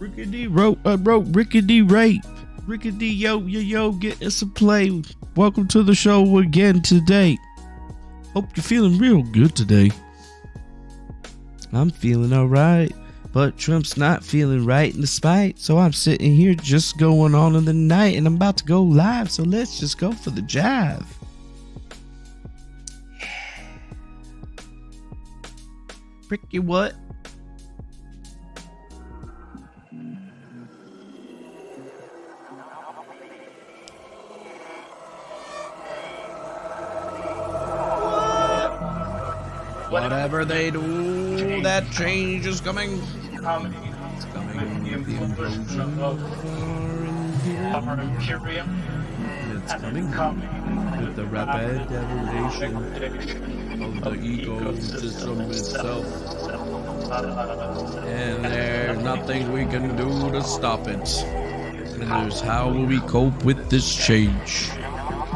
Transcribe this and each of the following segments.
Rickety wrote Rickety rape. Rickety yo, get us a play. Welcome to the show again today. Hope you're feeling real good today. I'm feeling alright, but Trump's not feeling right in the spite. So I'm sitting here just going on in the night, and I'm about to go live. So let's just go for the jive. Ricky what? Whatever they do, that change is coming. It's coming. With the implosion of our Imperium. It's coming. With the rapid degradation of the ecosystem itself. And there's nothing we can do to stop it. And there's how will we cope with this change?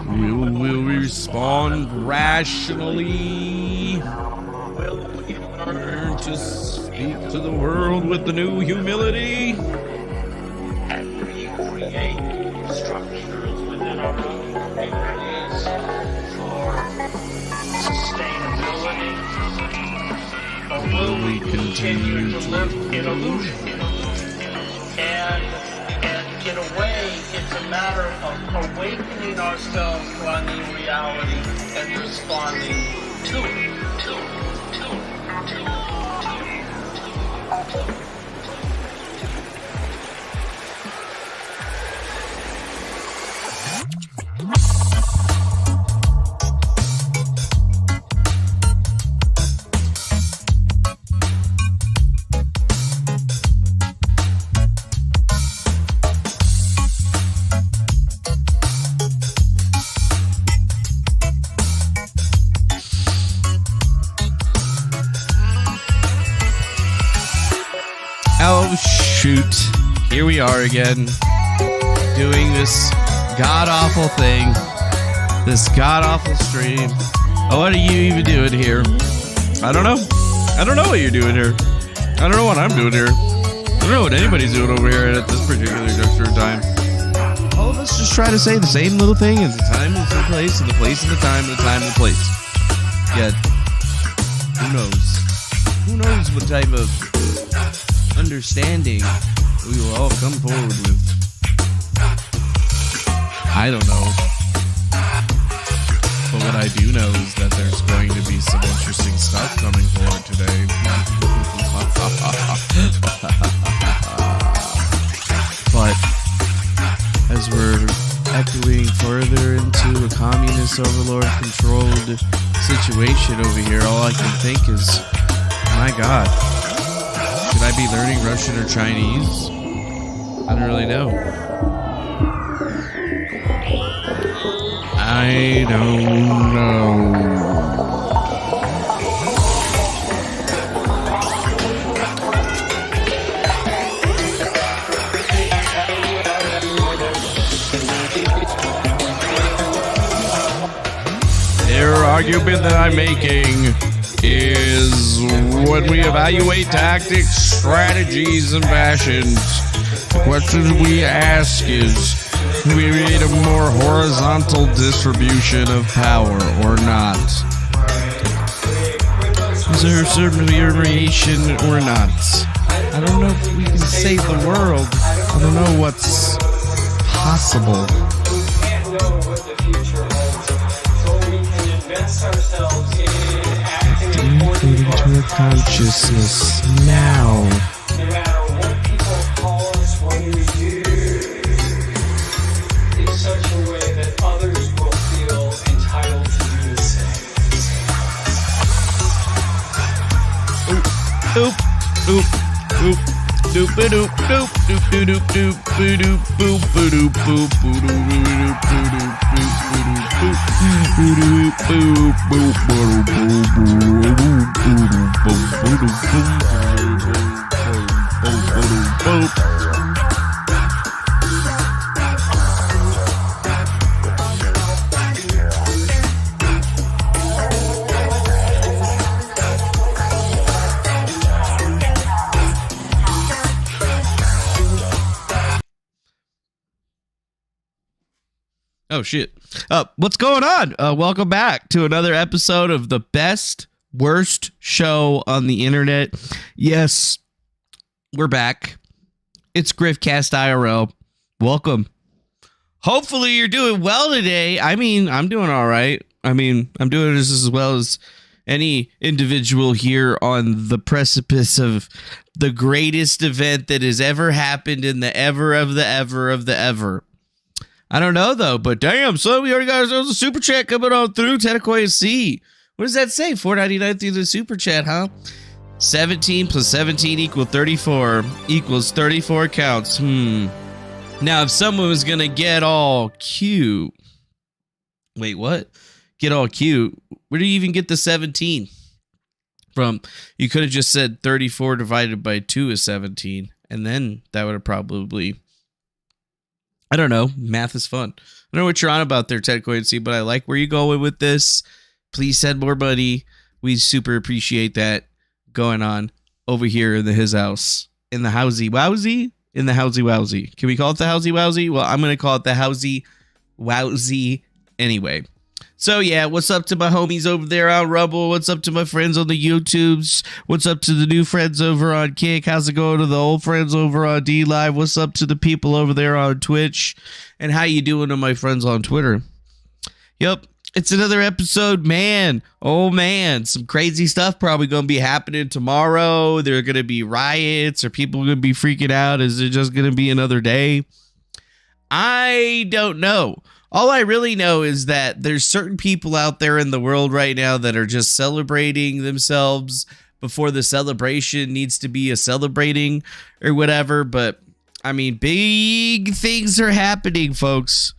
Will we respond rationally? Will we learn to speak to the world with the new humility? And recreate structures within our own communities for sustainability? Or will we continue to live in illusion? And in a way, it's a matter of awakening ourselves to our new reality and responding to it. Oh shoot, here we are again, doing this god-awful thing, this god-awful stream. Oh, what are you even doing here? I don't know what you're doing here. I don't know what I'm doing here. I don't know what anybody's doing over here at this particular juncture time. All of us just try to say the same little thing at the time and the place, and the place and the time and the time and the place. Yet, who knows? Who knows what type of understanding we will all come forward with. I don't know. But what I do know is that there's going to be some interesting stuff coming forward today. But as we're echoing further into a communist overlord controlled situation over here, all I can think is, my God. Should I be learning Russian or Chinese? I don't really know. I don't know. Their argument that I'm making is when we evaluate tactics, strategies, and fashions, the question we ask is, do we create a more horizontal distribution of power or not? Is there a certain variation or not? I don't know if we can save the world. I don't know what's possible. Including to a consciousness now. No matter what people call us, what we do in such a way that others will feel entitled to do the same. Oop, oop, oop, doop, doop, doop, doop, doop, doop, doop, doop, boop, doop, boop, doop, Oh, shit. What's going on? Welcome back to another episode of the best, worst show on the internet. Yes, we're back. It's Griftcast IRL. Welcome. Hopefully you're doing well today. I mean, I'm doing all right. I'm doing this as well as any individual here on the precipice of the greatest event that has ever happened in the ever of the ever of the ever. I don't know, though, but damn, son, we already got ourselves a super chat coming on through. Tentacoy C. What does that say? $4.99 through the super chat, huh? 17 plus 17 equals 34 equals 34 counts. Now, if someone was going to get all cute. Wait, what? Get all cute. Where do you even get the 17 from? You could have just said 34 divided by 2 is 17. And then that would have probably... I don't know. Math is fun. I don't know what you're on about there, Ted Coincy, but I like where you're going with this. Please send more money. We super appreciate that going on over here in his house. In the Housey Wowsy? In the Housey Wowsy. Can we call it the Housey Wowsy? Well, I'm going to call it the Housey Wowsy anyway. So, yeah, what's up to my homies over there on Rumble? What's up to my friends on the YouTubes? What's up to the new friends over on Kick? How's it going to the old friends over on D Live? What's up to the people over there on Twitch? And how you doing to my friends on Twitter? Yep, it's another episode, man. Oh, man, some crazy stuff probably going to be happening tomorrow. There are going to be riots. Are people going to be freaking out? Is it just going to be another day? I don't know. All I really know is that there's certain people out there in the world right now that are just celebrating themselves before the celebration needs to be a celebrating or whatever. But, I mean, big things are happening, folks.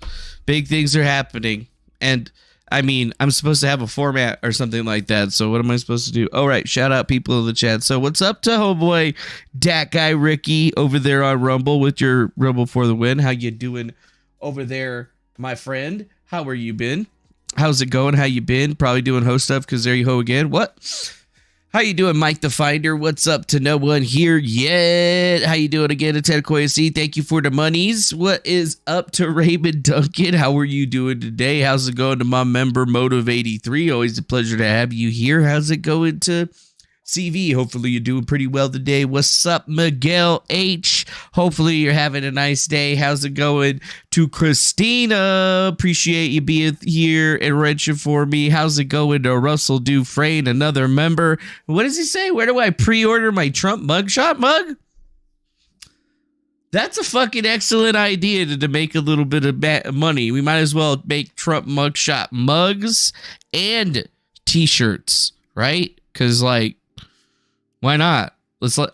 Big things are happening. And, I mean, I'm supposed to have a format or something like that. So what am I supposed to do? All right, shout out people in the chat. So what's up to homeboy Dat Guy Ricky over there on Rumble with your Rumble for the win? How you doing over there? My friend, how are you been? How's it going? How you been? Probably doing host stuff because there you go again. What? How you doing, Mike the Finder? What's up to no one here yet? How you doing again, Ted C? Thank you for the monies. What is up to Raymond Duncan? How are you doing today? How's it going to my member Motive 83? Always a pleasure to have you here. How's it going to CV? Hopefully you're doing pretty well today. What's up, Miguel H? Hopefully you're having a nice day. How's it going to Christina? Appreciate you being here and wrenching for me. How's it going to Russell Dufresne, another member? What does he say? Where do I pre-order my Trump mugshot mug? That's a fucking excellent idea to make a little bit of money. We might as well make Trump mugshot mugs and t-shirts, right? Because, like, why not?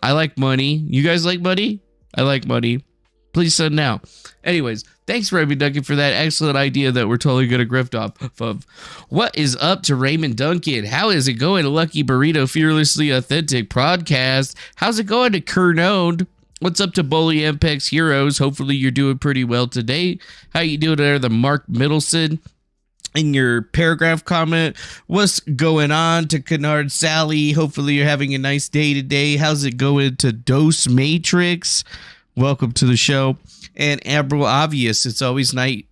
I like money. You guys like money? I like money. Please send now. Anyways, thanks Raymond Duncan for that excellent idea that we're totally going to grift off of. What is up to Raymond Duncan? How is it going to Lucky Burrito Fearlessly Authentic Podcast? How's it going to Kernode? What's up to Bully Ampex Heroes? Hopefully you're doing pretty well today. How you doing there, the Mark Middleton? In your paragraph comment, what's going on to Kennard Sally? Hopefully you're having a nice day today. How's it going to Dose Matrix? Welcome to the show. And Abro Obvious, it's always nice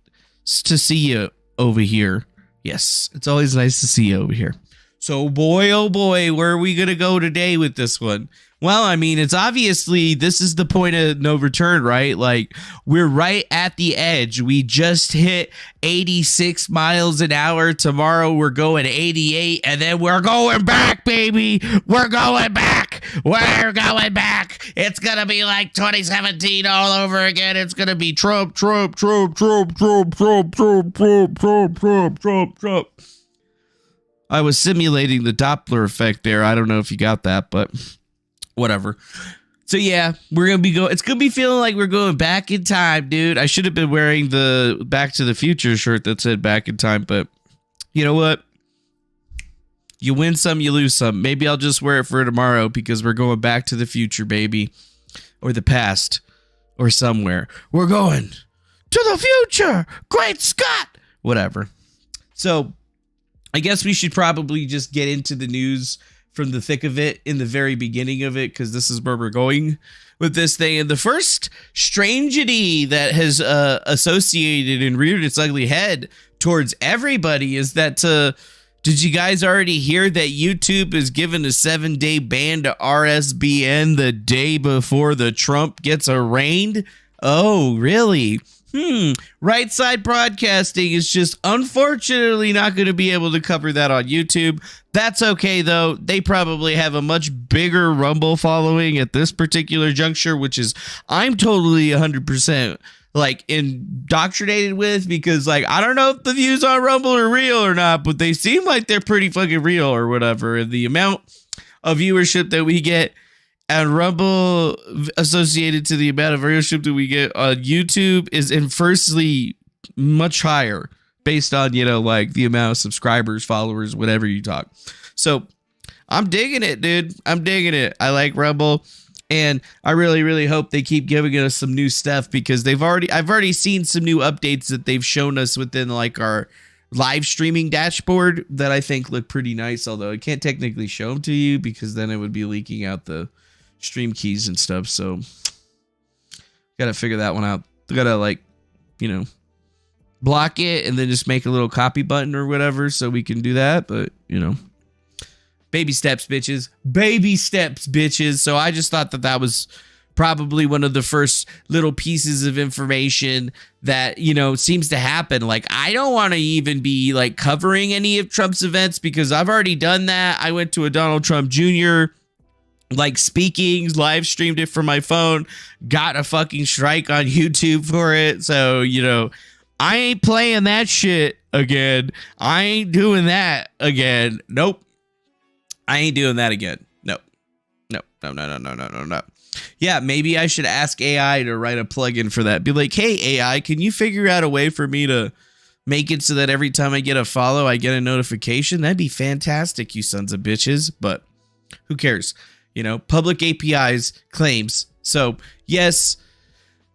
to see you over here. Yes, it's always nice to see you over here. So boy, oh boy, where are we going to go today with this one? Well, I mean, it's obviously, this is the point of no return, right? Like, we're right at the edge. We just hit 86 miles an hour. Tomorrow, we're going 88, and then we're going back, baby. We're going back. We're going back. It's going to be like 2017 all over again. It's going to be Trump, Trump, Trump, Trump, Trump, Trump, Trump, Trump, Trump, Trump, Trump, Trump. I was simulating the Doppler effect there. I don't know if you got that, but... whatever. So yeah, we're gonna be it's gonna be feeling like we're going back in time, dude. I should have been wearing the Back to the Future shirt that said back in time, but you know what? You win some, you lose some. Maybe I'll just wear it for tomorrow because we're going back to the future, baby. Or the past. Or somewhere. We're going to the future. Great Scott. Whatever. So I guess we should probably just get into the news from the thick of it in the very beginning of it, because this is where we're going with this thing. And the first strangity that has associated and reared its ugly head towards everybody is that, did you guys already hear that YouTube is given a 7-day ban to RSBN the day before the Trump gets arraigned? Oh, really? Right Side Broadcasting is just unfortunately not going to be able to cover that on YouTube. That's okay, though. They probably have a much bigger Rumble following at this particular juncture, which is I'm totally 100% like indoctrinated with, because like I don't know if the views on Rumble are real or not, but they seem like they're pretty fucking real or whatever. And the amount of viewership that we get and Rumble associated to the amount of viewership that we get on YouTube is inversely much higher based on, you know, like the amount of subscribers, followers, whatever you talk. So I'm digging it, dude. I'm digging it. I like Rumble, and I really, really hope they keep giving us some new stuff, because I've already seen some new updates that they've shown us within like our live streaming dashboard that I think look pretty nice, although I can't technically show them to you because then it would be leaking out the stream keys and stuff. So gotta figure that one out. Gotta, like, you know, block it and then just make a little copy button or whatever so we can do that. But, you know, baby steps, bitches. Baby steps, bitches. So I just thought that was probably one of the first little pieces of information that, you know, seems to happen. Like, I don't want to even be like covering any of Trump's events because I've already done that. I went to a Donald Trump Jr. like speaking, live streamed it from my phone, got a fucking strike on YouTube for it. So, you know, I ain't playing that shit again. I ain't doing that again. Nope. I ain't doing that again. No. Yeah, maybe I should ask AI to write a plugin for that. Be like, hey, AI, can you figure out a way for me to make it so that every time I get a follow, I get a notification? That'd be fantastic, you sons of bitches. But who cares? You know, public APIs claims. So, yes,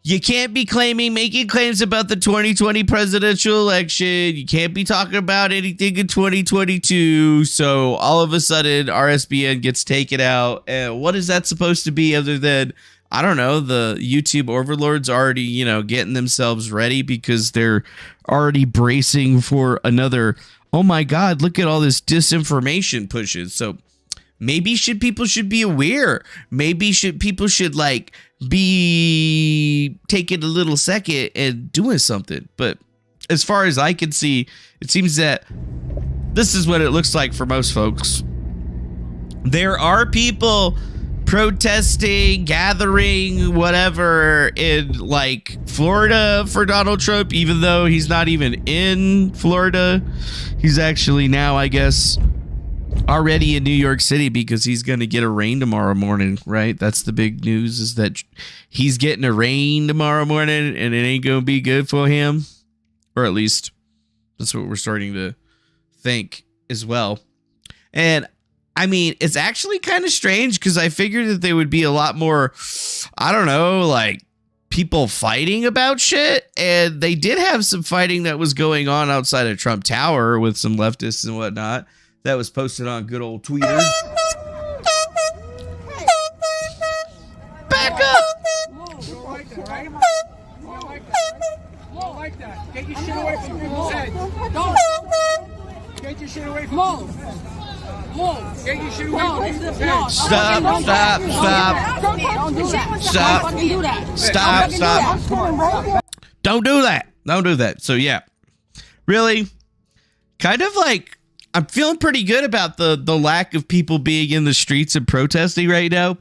you can't be making claims about the 2020 presidential election. You can't be talking about anything in 2022. So, all of a sudden, RSBN gets taken out. And what is that supposed to be other than, I don't know, the YouTube overlords already, you know, getting themselves ready because they're already bracing for another, oh my God, look at all this disinformation pushes. So, maybe people should be aware. Maybe people should like be taking a little second and doing something. But as far as I can see, it seems that this is what it looks like for most folks. There are people protesting, gathering, whatever in like Florida for Donald Trump, even though he's not even in Florida. He's actually now, I guess, already in New York City because he's going to get arraigned tomorrow morning, right? That's the big news, is that he's getting arraigned tomorrow morning and it ain't going to be good for him. Or at least that's what we're starting to think as well. And I mean, it's actually kind of strange because I figured that there would be a lot more, I don't know, like people fighting about shit. And they did have some fighting that was going on outside of Trump Tower with some leftists and whatnot. That was posted on good old Twitter. Back up! You don't like that, right? You don't like that, right? You don't like that. Get your shit away from people's heads. Don't. Get your shit away from people's heads. Move. Get your shit away from people's heads. Stop. Don't do that. Don't do that. So, yeah. Really? Kind of like, I'm feeling pretty good about the lack of people being in the streets and protesting right now.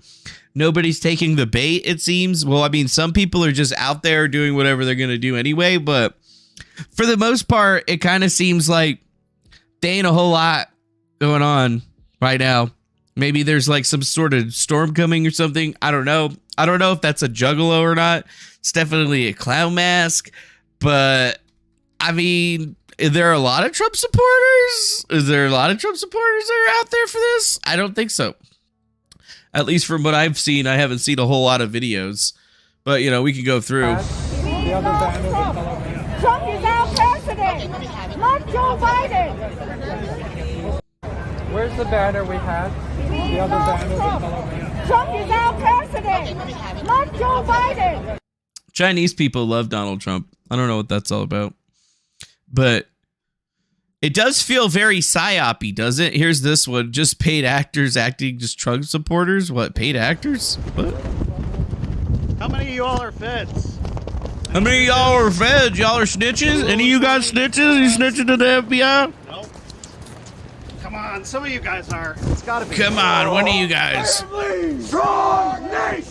Nobody's taking the bait, it seems. Well, I mean, some people are just out there doing whatever they're going to do anyway. But for the most part, it kind of seems like there ain't a whole lot going on right now. Maybe there's like some sort of storm coming or something. I don't know. I don't know if that's a juggalo or not. It's definitely a clown mask. But, I mean, is there a lot of Trump supporters? Is there a lot of Trump supporters that are out there for this? I don't think so. At least from what I've seen, I haven't seen a whole lot of videos. But, you know, we can go through. The other banner. Trump is our president, not Joe Biden. Where's the banner we had? The other banner. Trump is our president. president, not Joe Biden. Chinese people love Donald Trump. I don't know what that's all about. But it does feel very psyop-y, does it? Here's this one. Just paid actors acting just Trump supporters? What, paid actors? What? How many of y'all are feds? How many of y'all are feds? Y'all are snitches? Any of you guys snitches? You snitching to the FBI? No. Come on, some of you guys are. It's gotta be. Come on, one of you guys. Family, strong nation!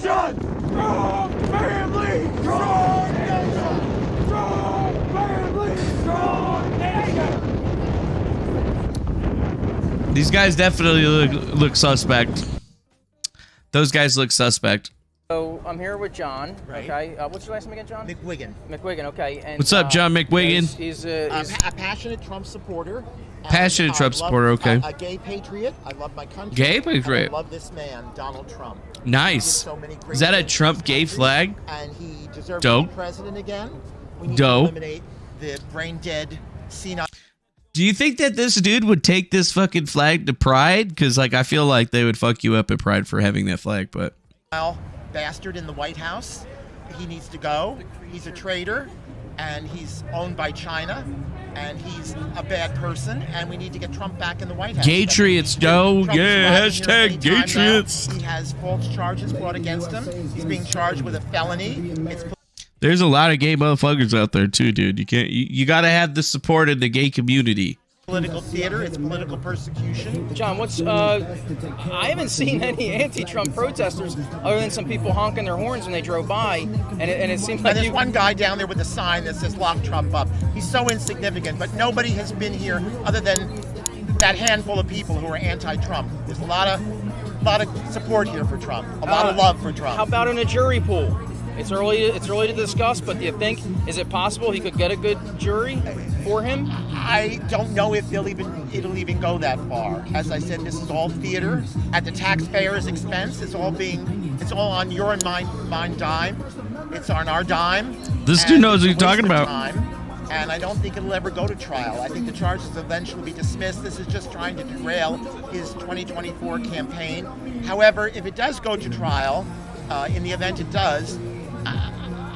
Strong family, strong nation! Strong family, strong nation! These guys definitely look suspect. Those guys look suspect. So I'm here with John. Right. Okay. What's your last name again, John? McWiggin. McWiggin. Okay. And, What's up, John McWiggin? He's A passionate Trump supporter. And Passionate Trump I love- supporter, okay. A gay patriot. I love my country. Gay and patriot. I love this man, Donald Trump. Nice. So many great Is that a things Trump in gay this country, flag? And he deserves Dope. to be president again. We need Dope. to eliminate the brain dead, senile. Do you think that this dude would take this fucking flag to Pride? Because, like, I feel like they would fuck you up at Pride for having that flag, but... Bastard in the White House. He needs to go. He's a traitor, and he's owned by China, and he's a bad person, and we need to get Trump back in the White House. Gaytriots, Joe. Trump is Yeah, arriving here hashtag any time now. Gaytriots. He has false charges brought against him. He's being charged with a felony. It's There's a lot of gay motherfuckers out there, too, dude. You can't... You gotta have the support in the gay community. political theater. It's political persecution. John, what's I haven't seen any anti-Trump protesters other than some people honking their horns when they drove by, and it seems like And there's one guy down there with a sign that says "Lock Trump up." He's so insignificant, but nobody has been here other than that handful of people who are anti-Trump. There's a lot of support here for Trump, a lot of love for Trump. How about in a jury pool? It's early to discuss, but do you think, is it possible he could get a good jury for him? I don't know if it'll even go that far. As I said, this is all theater at the taxpayer's expense. It's all on your and mine dime. It's on our dime. This dude knows what he's talking about. And I don't think it'll ever go to trial. I think the charges will eventually be dismissed. This is just trying to derail his 2024 campaign. However, if it does go to trial, in the event it does,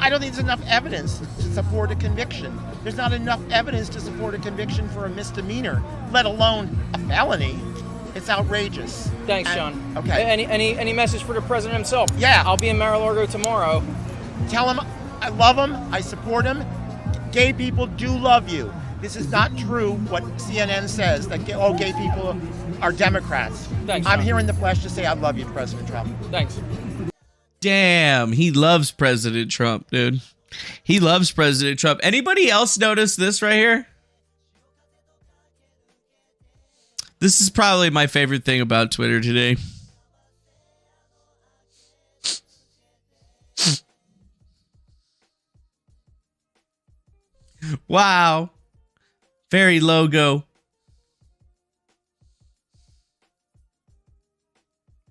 I don't think there's enough evidence to support a conviction. There's not enough evidence to support a conviction for a misdemeanor, let alone a felony. It's outrageous. Thanks, John. Okay. Any message for the president himself? Yeah. I'll be in Mar-a-Lago tomorrow. Tell him I love him. I support him. Gay people do love you. This is not true what CNN says, that gay people are Democrats. Thanks, I'm John. here in the flesh to say I love you, President Trump. Thanks. Damn, he loves President Trump, dude. He loves President Trump. Anybody else notice this right here? This is probably my favorite thing about Twitter today. Wow. Very logo.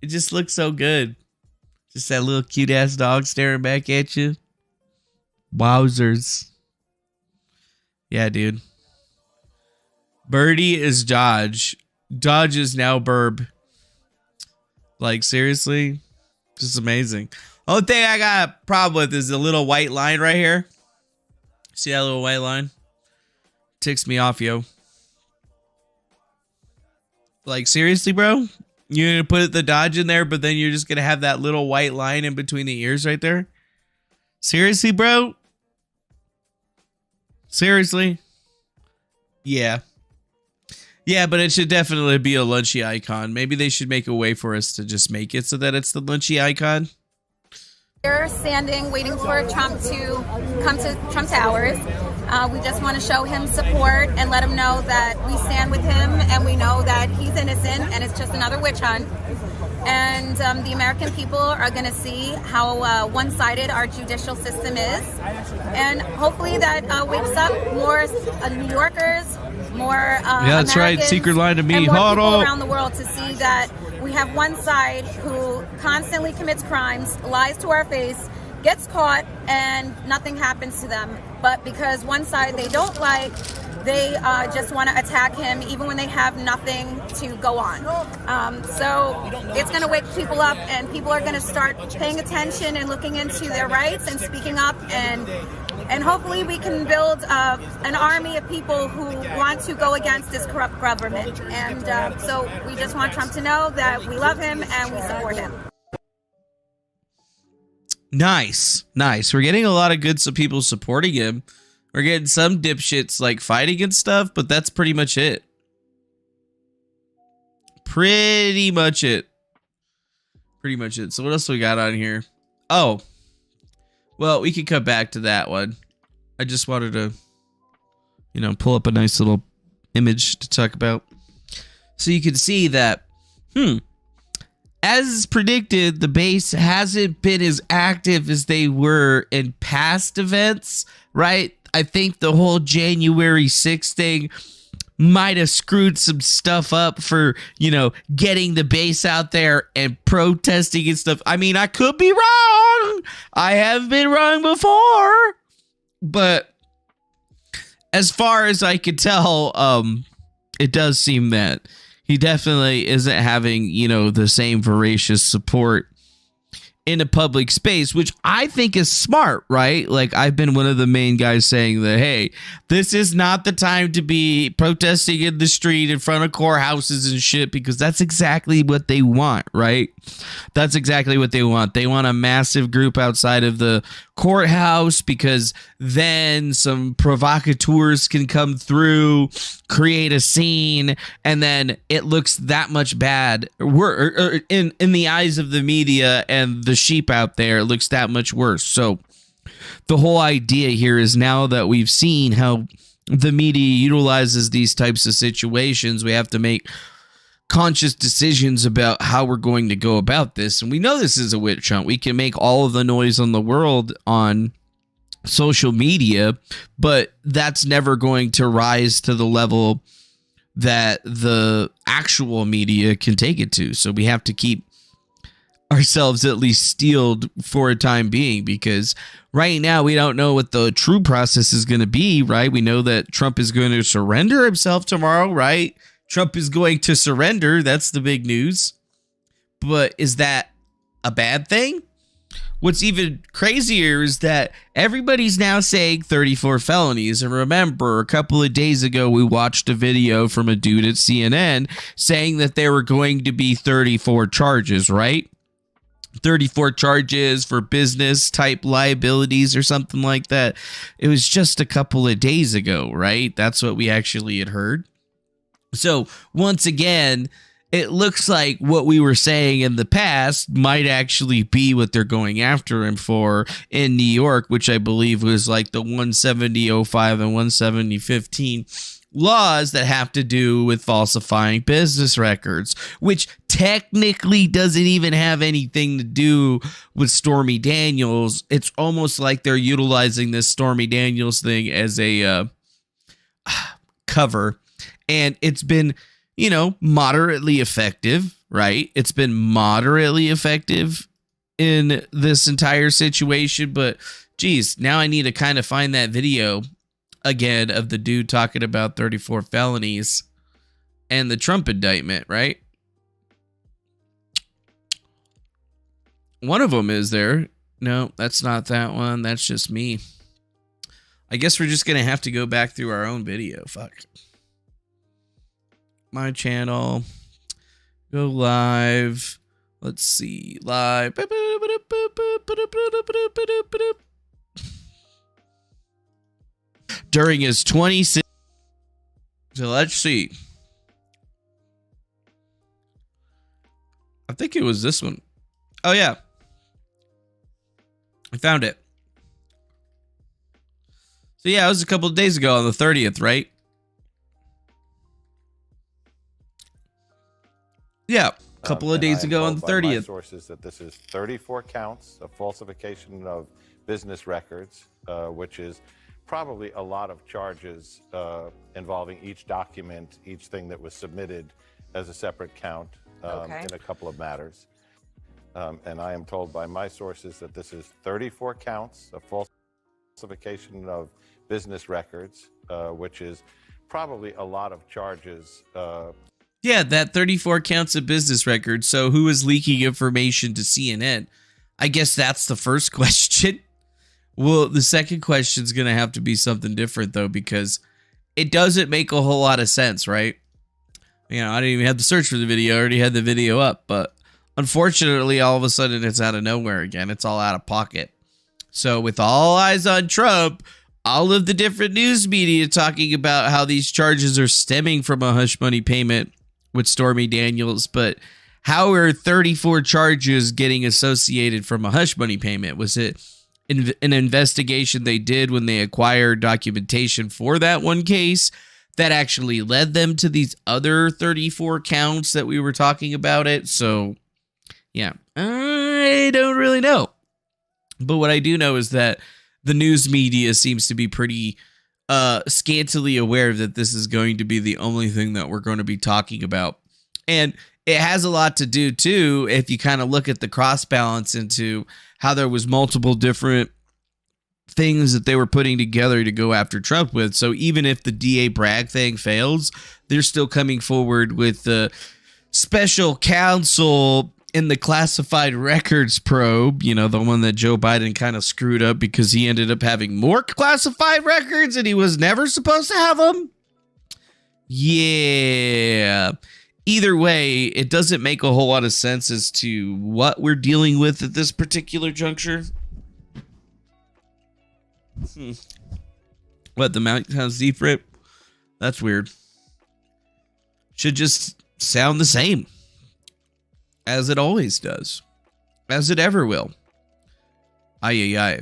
It just looks so good. Just that little cute ass dog staring back at you. Wowzers. Yeah, dude. Birdie is Dodge. Dodge is now Burb. Like, seriously? Just amazing. Only thing I got a problem with is the little white line right here. See that little white line? Ticks me off, yo. Like, seriously, bro? You're going to put the Dodge in there, but then you're just going to have that little white line in between the ears right there? Seriously, bro? Seriously? Yeah. Yeah, but it should definitely be a lunchy icon. Maybe they should make a way for us to just make it so that it's the lunchy icon. We're standing waiting for Trump to come to Trump Towers. We just want to show him support and let him know that we stand with him and we know that he's innocent and it's just another witch hunt. And the American people are going to see how one-sided our judicial system is. And hopefully that wakes up more New Yorkers, more Yeah, that's right. Americans, Secret line to me. and more Hold people on. around the world to see that we have one side who constantly commits crimes, lies to our face, gets caught, and nothing happens to them. But because one side they don't like, they just want to attack him even when they have nothing to go on. So it's going to wake people up, and people are going to start paying attention and looking into their rights and speaking up, and hopefully we can build an army of people who want to go against this corrupt government. And so we just want Trump to know that we love him and we support him. Nice. We're getting a lot of good people supporting him. We're getting some dipshits like fighting and stuff, but that's pretty much it. Pretty much it. So what else we got on here? Oh, well, we could come back to that one. I just wanted to, pull up a nice little image to talk about. So you can see that, as predicted, the base hasn't been as active as they were in past events, right? I think the whole January 6th thing might have screwed some stuff up for, getting the base out there and protesting and stuff. I mean, I could be wrong. I have been wrong before. But as far as I could tell, it does seem that he definitely isn't having, the same voracious support in a public space, which I think is smart, right? Like, I've been one of the main guys saying that, hey, this is not the time to be protesting in the street in front of courthouses and shit, because that's exactly what they want, right? That's exactly what they want. They want a massive group outside of the courthouse, because then some provocateurs can come through, create a scene, and then it looks that much bad. In the eyes of the media and the sheep out there, it looks that much worse. So the whole idea here is, now that we've seen how the media utilizes these types of situations, we have to make conscious decisions about how we're going to go about this. And we know this is a witch hunt. We can make all of the noise on the world on social media, but that's never going to rise to the level that the actual media can take it to. So we have to keep ourselves at least steeled for a time being, because right now we don't know what the true process is going to be, right? We know that Trump is going to surrender himself tomorrow, right? Trump is going to surrender. That's the big news. But is that a bad thing? What's even crazier is that everybody's now saying 34 felonies. And remember, a couple of days ago, we watched a video from a dude at CNN saying that there were going to be 34 charges, right? 34 charges for business type liabilities or something like that. It was just a couple of days ago, right? That's what we actually had heard. So once again, it looks like what we were saying in the past might actually be what they're going after him for in New York, which I believe was like the 170.05 and 170.15 laws that have to do with falsifying business records, which technically doesn't even have anything to do with Stormy Daniels. It's almost like they're utilizing this Stormy Daniels thing as a cover. And it's been, moderately effective, right? It's been moderately effective in this entire situation. But, geez, now I need to kind of find that video again of the dude talking about 34 felonies and the Trump indictment, right? One of them is there. No, that's not that one. That's just me. I guess we're just going to have to go back through our own video. Fuck. My channel. Go live. Let's see. Live. During his 26. So let's see. I think it was this one. Oh, yeah. I found it. So, yeah, it was a couple of days ago on the 30th, right? Yeah, a couple of days ago on the 30th. My sources that this is 34 counts of falsification of business records, which is probably a lot of charges involving each document, each thing that was submitted as a separate count in a couple of matters. And I am told by my sources that this is 34 counts of falsification of business records, which is probably a lot of charges. Yeah, that 34 counts of business records. So who is leaking information to CNN? I guess that's the first question. Well, the second question is going to have to be something different, though, because it doesn't make a whole lot of sense, right? You know, I didn't even have to search for the video. I already had the video up. But unfortunately, all of a sudden, it's out of nowhere again. It's all out of pocket. So with all eyes on Trump, all of the different news media talking about how these charges are stemming from a hush money payment with Stormy Daniels, but how are 34 charges getting associated from a hush money payment? Was it an investigation they did when they acquired documentation for that one case that actually led them to these other 34 counts that we were talking about it? So, yeah, I don't really know. But what I do know is that the news media seems to be pretty scantily aware that this is going to be the only thing that we're going to be talking about. And it has a lot to do, too, if you kind of look at the cross balance into how there was multiple different things that they were putting together to go after Trump with. So even if the DA Bragg thing fails, they're still coming forward with the special counsel in the classified records probe, you know, the one that Joe Biden kind of screwed up because he ended up having more classified records and he was never supposed to have them. Yeah. Either way, it doesn't make a whole lot of sense as to what we're dealing with at this particular juncture. What, the Mount sounds different? That's weird. Should just sound the same. As it always does. As it ever will. Aye.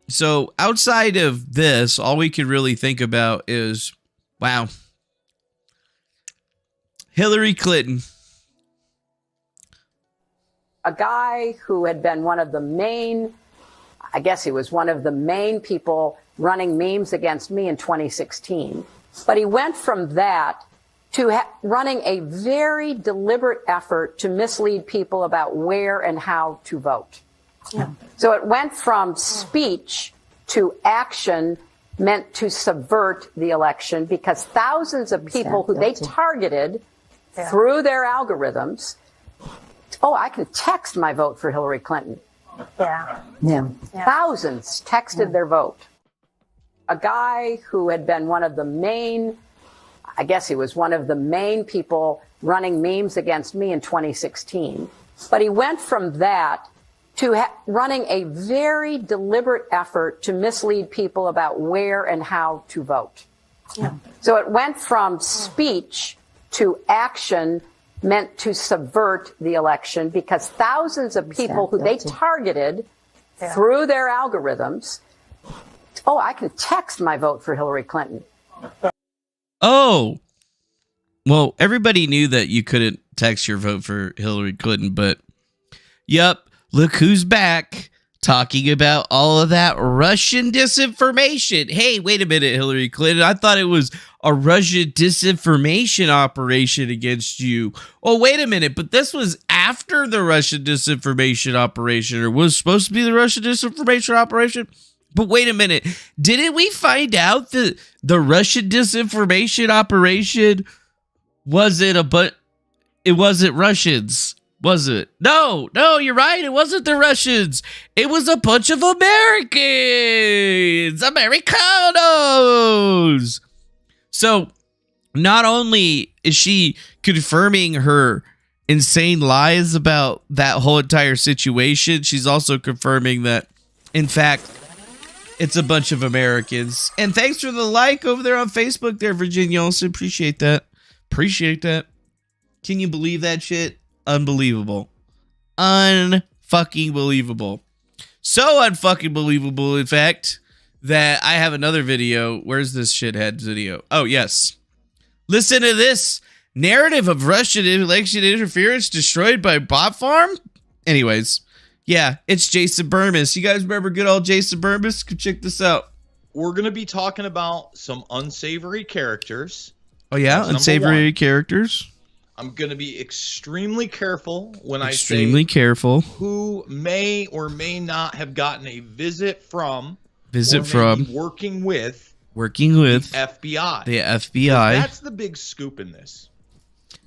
So outside of this, all we can really think about is, wow, Hillary Clinton. A guy who had been one of the main, I guess he was one of the main people running memes against me in 2016. But he went from that to running a very deliberate effort to mislead people about where and how to vote. Yeah. So it went from speech to action meant to subvert the election because thousands of people who they targeted through their algorithms, I can text my vote for Hillary Clinton. Yeah. Thousands texted their vote. A guy who had been one of the main, I guess he was one of the main people running memes against me in 2016. But he went from that to running a very deliberate effort to mislead people about where and how to vote. Yeah. So it went from speech to action meant to subvert the election because thousands of people who they targeted through their algorithms, I can text my vote for Hillary Clinton. Oh, well, everybody knew that you couldn't text your vote for Hillary Clinton, but yep, look who's back talking about all of that Russian disinformation. Hey, wait a minute, Hillary Clinton. I thought it was a Russian disinformation operation against you. Oh, wait a minute, but this was after the Russian disinformation operation, or was supposed to be the Russian disinformation operation? But wait a minute, didn't we find out that the Russian disinformation operation wasn't it wasn't Russians, was it? No, you're right. It wasn't the Russians. It was a bunch of Americanos. So not only is she confirming her insane lies about that whole entire situation, she's also confirming that, in fact, it's a bunch of Americans. And thanks for the like over there on Facebook there, Virginia. Also appreciate that. Can you believe that shit? Unbelievable. Unfucking believable. So unfucking believable, in fact, that I have another video. Where's this shithead video? Oh, yes. Listen to this. Narrative of Russian election interference destroyed by bot farm? Anyways. Yeah, it's Jason Burmis. You guys remember good old Jason Burmis? Check this out. We're going to be talking about some unsavory characters. Oh, yeah? Unsavory characters? I'm going to be extremely careful when I say who may or may not have gotten a visit from, working with Working with the FBI. The FBI. That's the big scoop in this.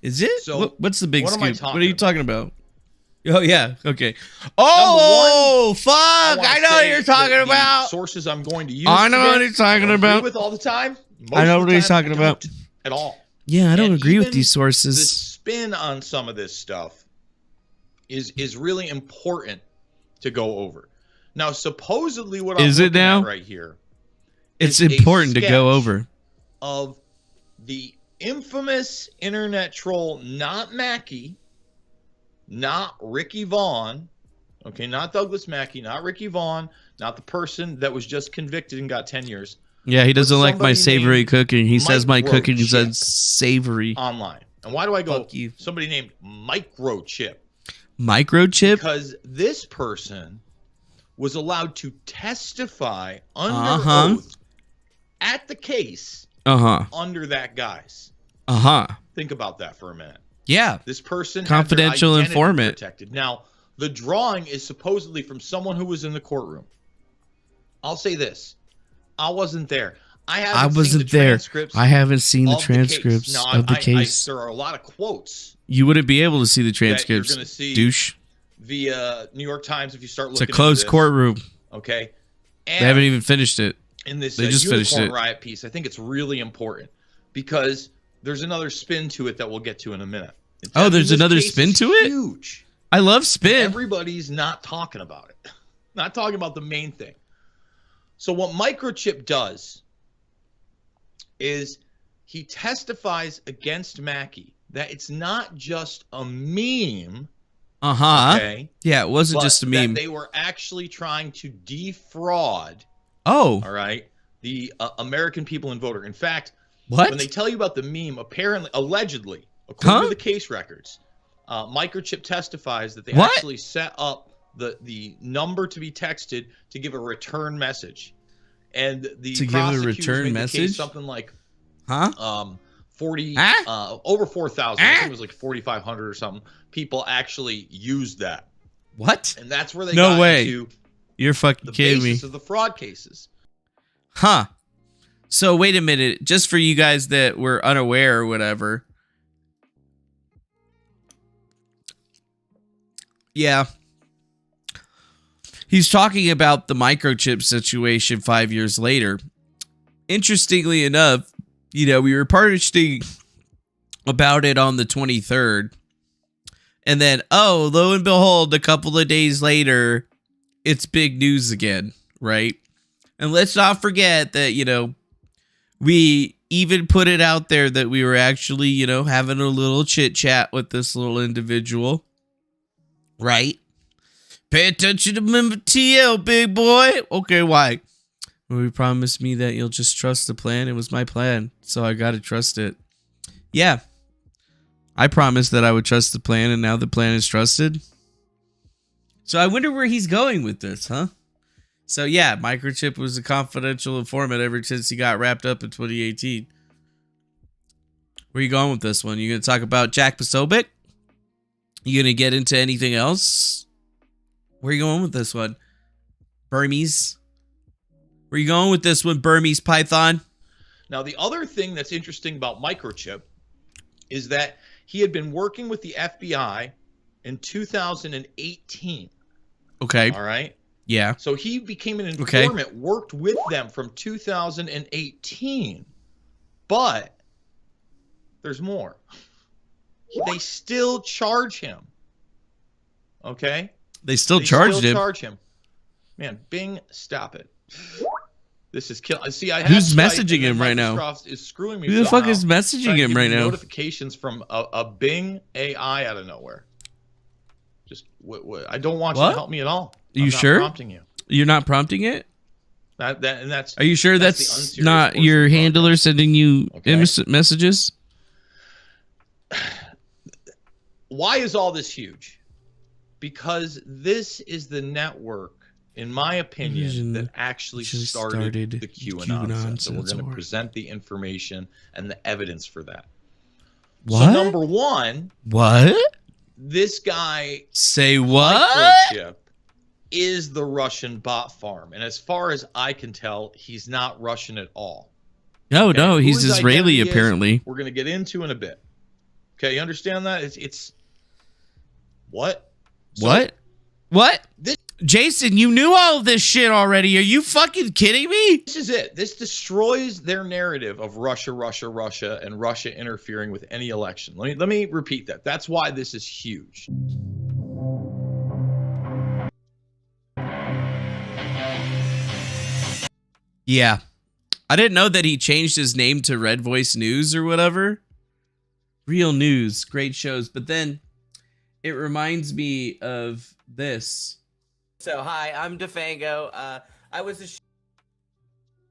Is it? So what's the big what am I scoop? talking What are you about? talking about? Oh, yeah. Okay. Oh, fuck. I know what you're talking about. Sources I'm going to use. I know what he's talking about. With all the time. I know what he's talking about. At all. Yeah, I don't agree with these The sources. spin on some of this stuff is really important to go over. Now, supposedly, what I'm looking at right here. It's important to go over. Of the infamous internet troll, not Mackey, not Ricky Vaughn, okay, not Douglas Mackey, not Ricky Vaughn, not the person that was just convicted and got 10 years. Yeah, he doesn't like my savory cooking. He says my cooking is Microchip unsavory. Online. And why do I go somebody named Microchip? Microchip? Because this person was allowed to testify under oath at the case under that guise. Think about that for a minute. Yeah. This person confidential had their identity informant protected. Now, the drawing is supposedly from someone who was in the courtroom. I'll say this. I wasn't there. I wasn't there. I haven't seen the transcripts of the case. There are a lot of quotes. You wouldn't be able to see the transcripts, you're gonna see douche. Via New York Times if you start looking. It's a closed courtroom. Okay. And they haven't even finished it. In this they just finished it. Riot piece, I think it's really important because there's another spin to it that we'll get to in a minute. There's another spin to it? Huge. I love spin. Everybody's not talking about it. Not talking about the main thing. So what Microchip does is he testifies against Mackey that it's not just a meme. Okay. Yeah, it wasn't just a meme. That they were actually trying to defraud. All right. The American people and voter. In fact, what? When they tell you about the meme, apparently, allegedly, according to the case records, Microchip testifies that they actually set up the number to be texted to give a return message, and the to give a return message, something like 40 over 4,000. I think it was like 4,500 or something. People actually used that. What? And that's where they no got way. into You're fucking the kidding me. basis of the fraud cases. So wait a minute, just for you guys that were unaware or whatever. Yeah. He's talking about the microchip situation 5 years later. Interestingly enough, we were publishing about it on the 23rd. And then, lo and behold, a couple of days later, it's big news again, right? And let's not forget that, we even put it out there that we were actually, having a little chit chat with this little individual, right? Pay attention to TL, big boy. Okay, why? Well, you promised me that you'll just trust the plan. It was my plan, so I gotta trust it. Yeah. I promised that I would trust the plan, and now the plan is trusted. So I wonder where he's going with this, huh? So yeah, Microchip was a confidential informant ever since he got wrapped up in 2018. Where you going with this one? You gonna talk about Jack Posobiec? You gonna get into anything else? Where you going with this one? Burmese? Where you going with this one, Burmese Python? Now, the other thing that's interesting about Microchip is that he had been working with the FBI in 2018. Okay. All right. Yeah. So he became an informant, worked with them from 2018. But there's more. They still charge him. Okay? They still charge him. Man, Bing, stop it. This is killing. See, I have who's messaging him right now? Is screwing me. Who the fuck is messaging him right now? Notifications from a Bing AI out of nowhere. Just I don't want you to help me at all. Are you sure? Prompting you. You're not prompting it? That's. Are you sure that's not your handler sending you messages? Why is all this huge? Because this is the network, in my opinion, that actually started the QAnon. So we're going to present the information and the evidence for that. What? So number one. What? This guy. Say what? Microchip is the Russian bot farm. And as far as I can tell, he's not Russian at all. No, no, Who he's his Israeli identity is, apparently. we're going to get into in a bit. Okay, you understand that? It's what? What? What? This, Jason, you knew all of this shit already. Are you fucking kidding me? this is it. This destroys their narrative of Russia, and Russia interfering with any election. Let me repeat that. That's why this is huge. Yeah. I didn't know that he changed his name to Red Voice News or whatever. Real news, great shows. But then it reminds me of this. So, hi, I'm DeFango. I was a...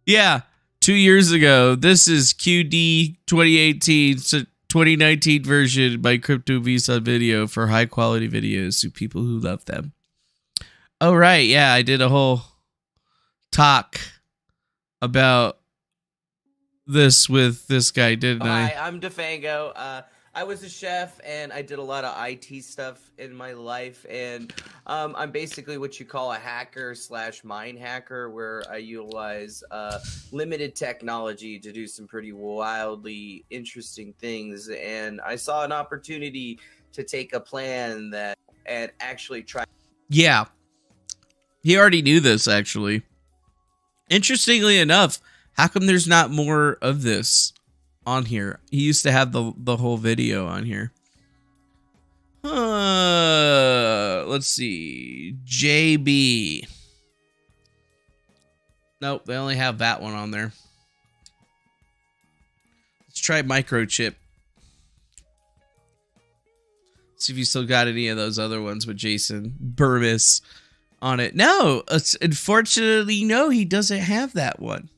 Yeah, 2 years ago. This is QD 2018, so 2019 version, my Crypto Visa video for high quality videos to people who love them. Oh, right. Yeah, I did a whole talk about this with this guy, didn't I? Hi, I'm DeFango. I was a chef and I did a lot of IT stuff in my life, and I'm basically what you call a hacker / mind hacker, where I utilize limited technology to do some pretty wildly interesting things. And I saw an opportunity to take a plan that and actually try. Yeah. He already knew this, actually. Interestingly enough, how come there's not more of this on here? He used to have the whole video on here. Let's see. JB. Nope, they only have that one on there. Let's try microchip. See if you still got any of those other ones with Jason Burmis on it. No, unfortunately, no, he doesn't have that one.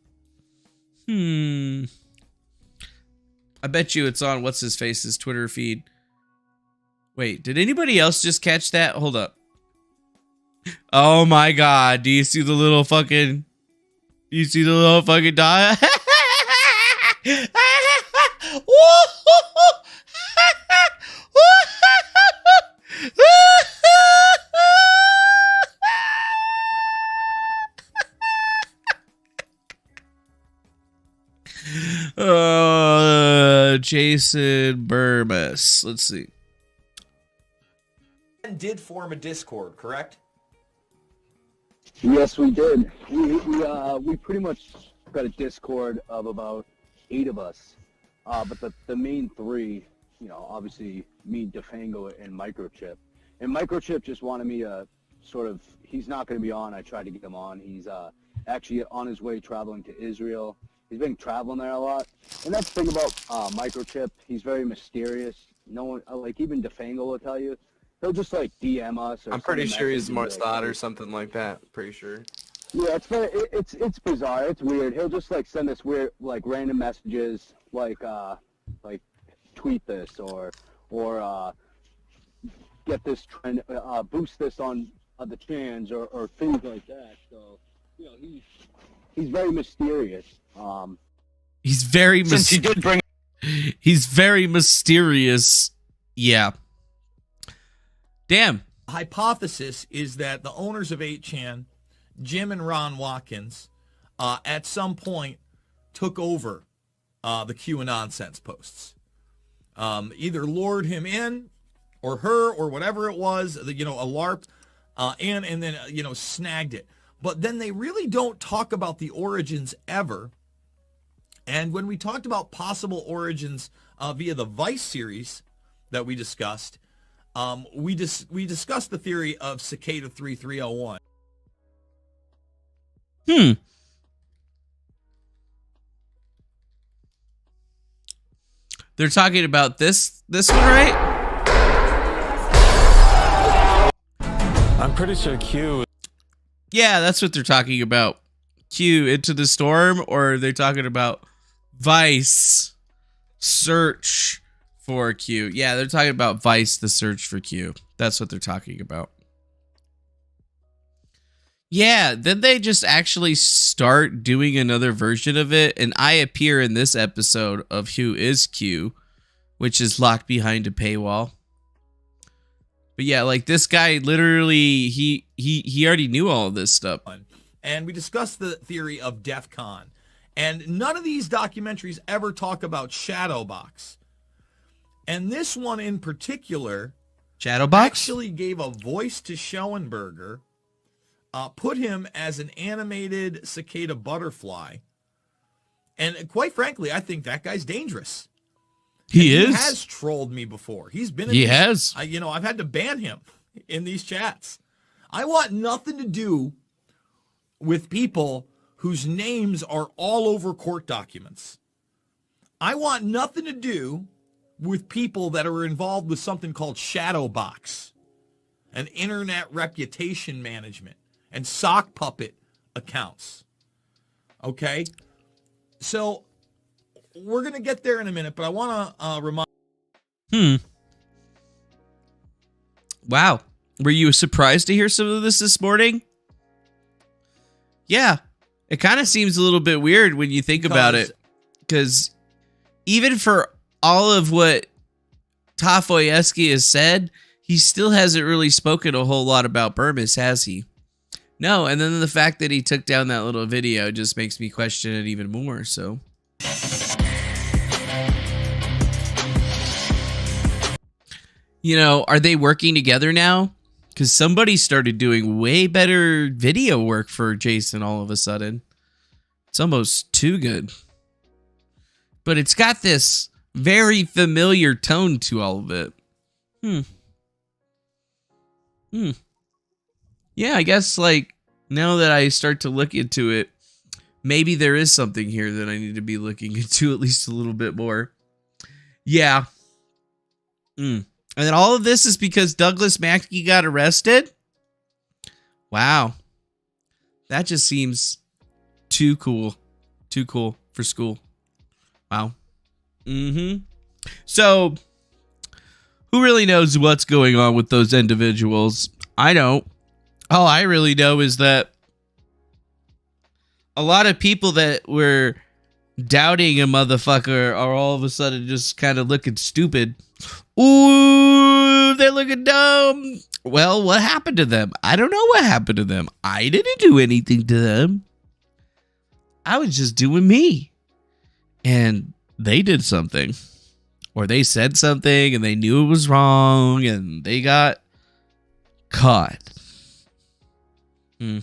I bet you it's on what's his face's Twitter feed. Wait, did anybody else just catch that? Hold up. Oh my god, do you see the little fucking... You see the little fucking dot? Jason Burmis. Let's see. And did form a Discord, correct? Yes, we did. We pretty much got a Discord of about 8 of us. But the main 3, you know, obviously me, DeFango, and Microchip. And Microchip just wanted me to sort of, he's not going to be on. I tried to get him on. He's actually on his way traveling to Israel. He's been traveling there a lot. And that's the thing about Microchip. He's very mysterious. No one, like even DeFango will tell you. He'll just like DM us. Or I'm pretty sure he's like, Morsad or something like that. Pretty sure. Yeah, it's bizarre. It's weird. He'll just like send us weird, like random messages, like tweet this or get this trend, boost this on the trans or things like that. So you know he's very mysterious. He's very Since he did bring. He's very mysterious. Yeah. Damn. Hypothesis is that the owners of 8chan, Jim and Ron Watkins, at some point took over the Q nonsense posts. Either lured him in, or her, or whatever it was, you know, a LARP, and then you know, snagged it. But then they really don't talk about the origins ever. And when we talked about possible origins via the Vice series that we discussed, we discussed the theory of Cicada 3301. They're talking about this one, right? I'm pretty sure Q. Yeah, that's what they're talking about. Q Into the Storm, or they're talking about Vice search for Q. Yeah, they're talking about Vice, the search for Q. That's what they're talking about. Yeah, then they just actually start doing another version of it, and I appear in this episode of Who is Q, which is locked behind a paywall. But yeah, like this guy literally, he already knew all of this stuff. And we discussed the theory of DEF CON And none of these documentaries ever talk about Shadowbox. And this one in particular Shadowbox actually gave a voice to Schoenberger, put him as an animated cicada butterfly. And quite frankly, I think that guy's dangerous. He He is. has trolled me before. He's been. He has. I've had to ban him in these chats. I want nothing to do with people whose names are all over court documents. I want nothing to do with people that are involved with something called Shadowbox, and internet reputation management, and sock puppet accounts. Okay? So we're going to get there in a minute, but I want to remind... Wow. Were you surprised to hear some of this morning? Yeah. It kind of seems a little bit weird when you think about it. Because even for all of what Tafoyeski has said, he still hasn't really spoken a whole lot about Burmis, has he? No, and then the fact that he took down that little video just makes me question it even more, so... You know, are they working together now? Because somebody started doing way better video work for Jason all of a sudden. It's almost too good. But it's got this very familiar tone to all of it. Yeah, I guess, like, now that I start to look into it, maybe there is something here that I need to be looking into at least a little bit more. Yeah. And then all of this is because Douglas Mackey got arrested? Wow. That just seems too cool. Too cool for school. Wow. So, who really knows what's going on with those individuals? I don't. All I really know is that a lot of people that were doubting a motherfucker are all of a sudden just kind of looking stupid. Ooh, they're looking dumb. Well, what happened to them? I don't know what happened to them. I didn't do anything to them. I was just doing me. And they did something. Or they said something and they knew it was wrong and they got caught. In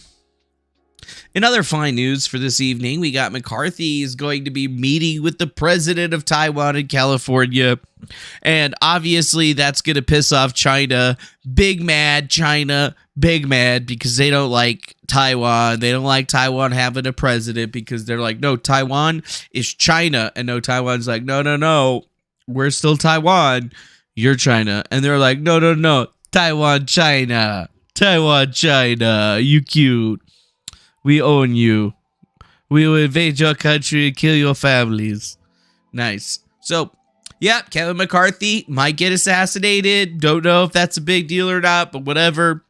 other fine news for this evening, we got McCarthy is going to be meeting with the president of Taiwan in California. And obviously that's going to piss off China. Big mad China. Big mad because they don't like Taiwan. They don't like Taiwan having a president because they're like, no, Taiwan is China. And no, Taiwan's like, no. We're still Taiwan. You're China. And they're like, no. Taiwan, China. Taiwan, China. You cute. We own you. We will invade your country and kill your families. Nice. So, yeah, Kevin McCarthy might get assassinated. Don't know if that's a big deal or not, but whatever.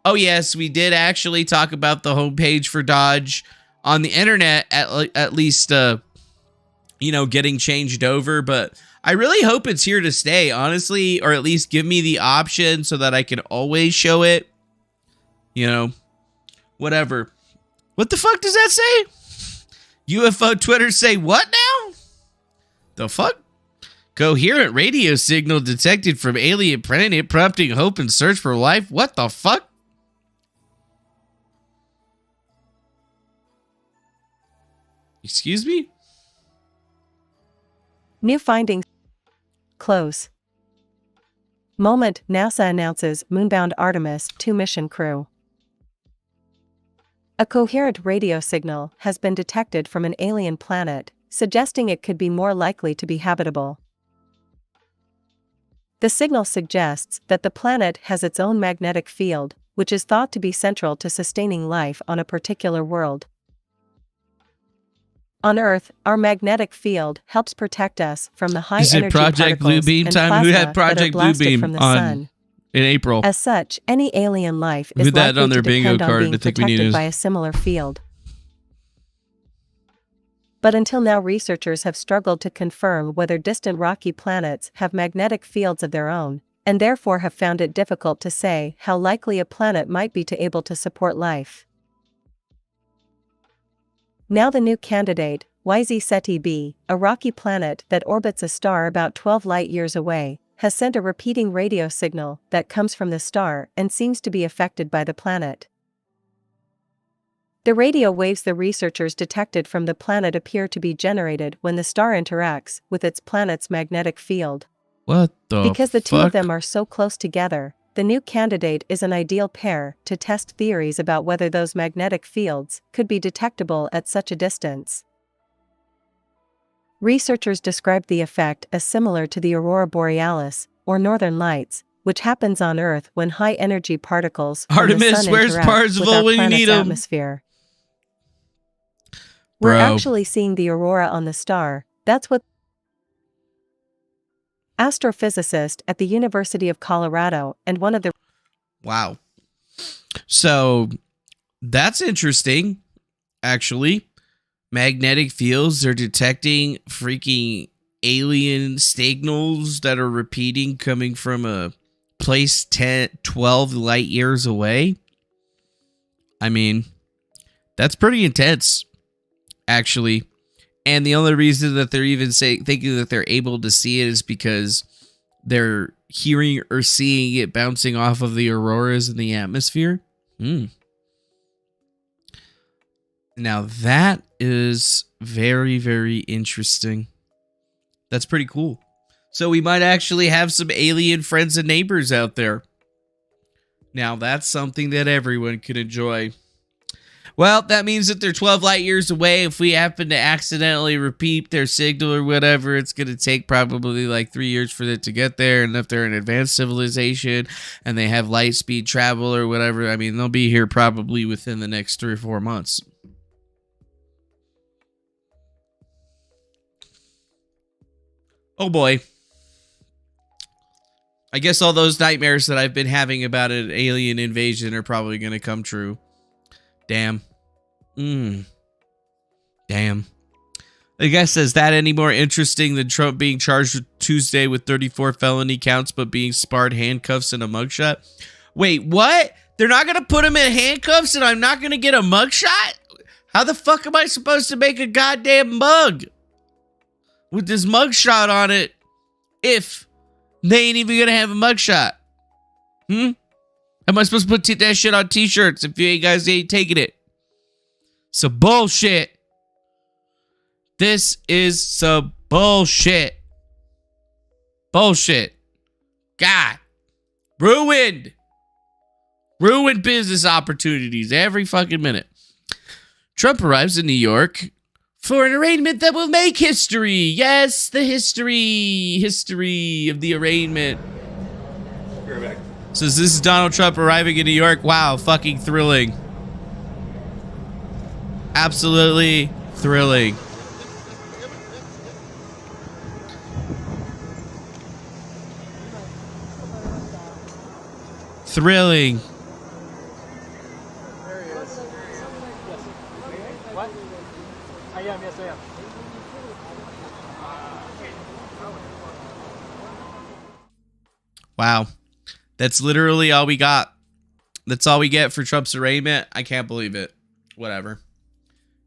Oh, yes, we did actually talk about the homepage for Dodge on the internet, at least, getting changed over. But I really hope it's here to stay, honestly, or at least give me the option so that I can always show it. Whatever. What the fuck does that say? UFO Twitter say what now? The fuck? Coherent radio signal detected from alien planet prompting hope and search for life? What the fuck? Excuse me? New findings. Close. Moment, NASA announces moonbound Artemis 2 mission crew. A coherent radio signal has been detected from an alien planet, suggesting it could be more likely to be habitable. The signal suggests that the planet has its own magnetic field, which is thought to be central to sustaining life on a particular world. On Earth, our magnetic field helps protect us from the high energy Project particles Bluebeam and time? plasma Who had Project that are blasted Bluebeam from the on sun. In April? As such, any alien life Who is had that likely on their to bingo depend on card? being I think we need protected to- by a similar field. But until now, researchers have struggled to confirm whether distant rocky planets have magnetic fields of their own, and therefore have found it difficult to say how likely a planet might be to able to support life. Now the new candidate, YZ Ceti b, a rocky planet that orbits a star about 12 light-years away, has sent a repeating radio signal that comes from the star and seems to be affected by the planet. The radio waves the researchers detected from the planet appear to be generated when the star interacts with its planet's magnetic field. What the Because the two of fuck? them are so close together, the new candidate is an ideal pair to test theories about whether those magnetic fields could be detectable at such a distance. Researchers described the effect as similar to the aurora borealis, or northern lights, which happens on Earth when high-energy particles from the Artemis, sun where's interact with Parzival our when you planet's need him? atmosphere. We're Bro. actually seeing the aurora on the star. That's what astrophysicist at the University of Colorado and one of the Wow. So that's interesting, actually. Magnetic fields, they're detecting freaking alien signals that are repeating coming from a place 12 light years away. I mean, that's pretty intense, actually. And the only reason that they're even thinking that they're able to see it is because they're hearing or seeing it bouncing off of the auroras in the atmosphere. Now that is very, very interesting. That's pretty cool. So we might actually have some alien friends and neighbors out there. Now that's something that everyone could enjoy. Well, that means that they're 12 light years away. If we happen to accidentally repeat their signal or whatever, it's going to take probably like 3 years for it to get there. And if they're an advanced civilization and they have light speed travel or whatever, I mean, they'll be here probably within the next 3 or 4 months. Oh boy. I guess all those nightmares that I've been having about an alien invasion are probably going to come true. Damn. Damn. I guess, is that any more interesting than Trump being charged Tuesday with 34 felony counts but being sparred handcuffs and a mugshot? Wait, what? They're not going to put him in handcuffs and I'm not going to get a mugshot? How the fuck am I supposed to make a goddamn mug with this mugshot on it if they ain't even going to have a mugshot? How am I supposed to put that shit on t-shirts if you guys ain't taking it? So bullshit. This is some bullshit. Bullshit. God. Ruined. Ruined business opportunities every fucking minute. Trump arrives in New York for an arraignment that will make history. Yes, the history of the arraignment. So this is Donald Trump arriving in New York. Wow, fucking thrilling. Absolutely thrilling. Thrilling. There he is. What? I am, yes I am. Wow. That's literally all we got. That's all we get for Trump's arraignment. I can't believe it. Whatever.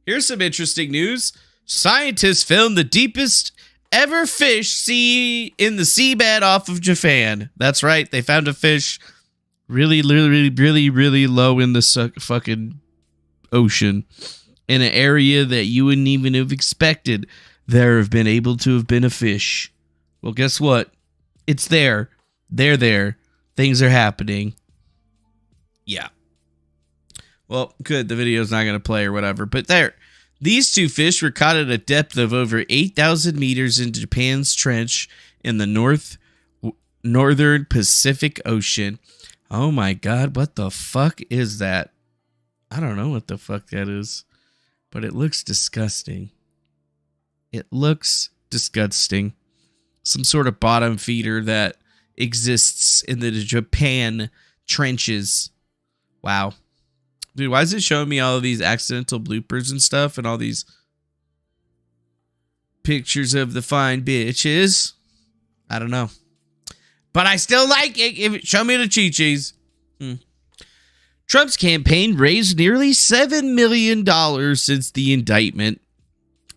Here's some interesting news. Scientists found the deepest ever fish in the seabed off of Japan. That's right. They found a fish really low in the fucking ocean in an area that you wouldn't even have expected there have been able to have been a fish. Well, guess what? It's there. They're there. Things are happening. Yeah. Well, good. The video's not going to play or whatever. But there. These two fish were caught at a depth of over 8,000 meters in Japan's trench in the northern Pacific Ocean. Oh my God. What the fuck is that? I don't know what the fuck that is. But it looks disgusting. It looks disgusting. Some sort of bottom feeder that exists in the Japan trenches. Wow. Dude, why is it showing me all of these accidental bloopers and stuff and all these pictures of the fine bitches? I don't know. But I still like it. Show me the chi-chis. Trump's campaign raised nearly $7 million since the indictment.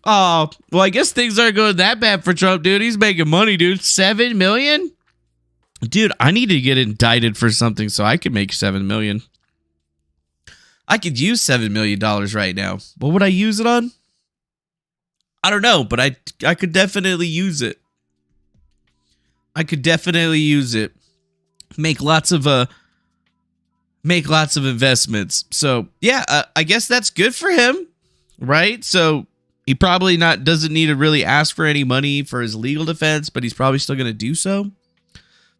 Oh, well, I guess things aren't going that bad for Trump, dude. He's making money, dude. $7 million? Dude, I need to get indicted for something so I can make $7 million. I could use $7 million right now. What would I use it on? I don't know, but I could definitely use it. I could definitely use it. Make lots of investments. So yeah, I guess that's good for him, right? So he probably doesn't need to really ask for any money for his legal defense, but he's probably still going to do so.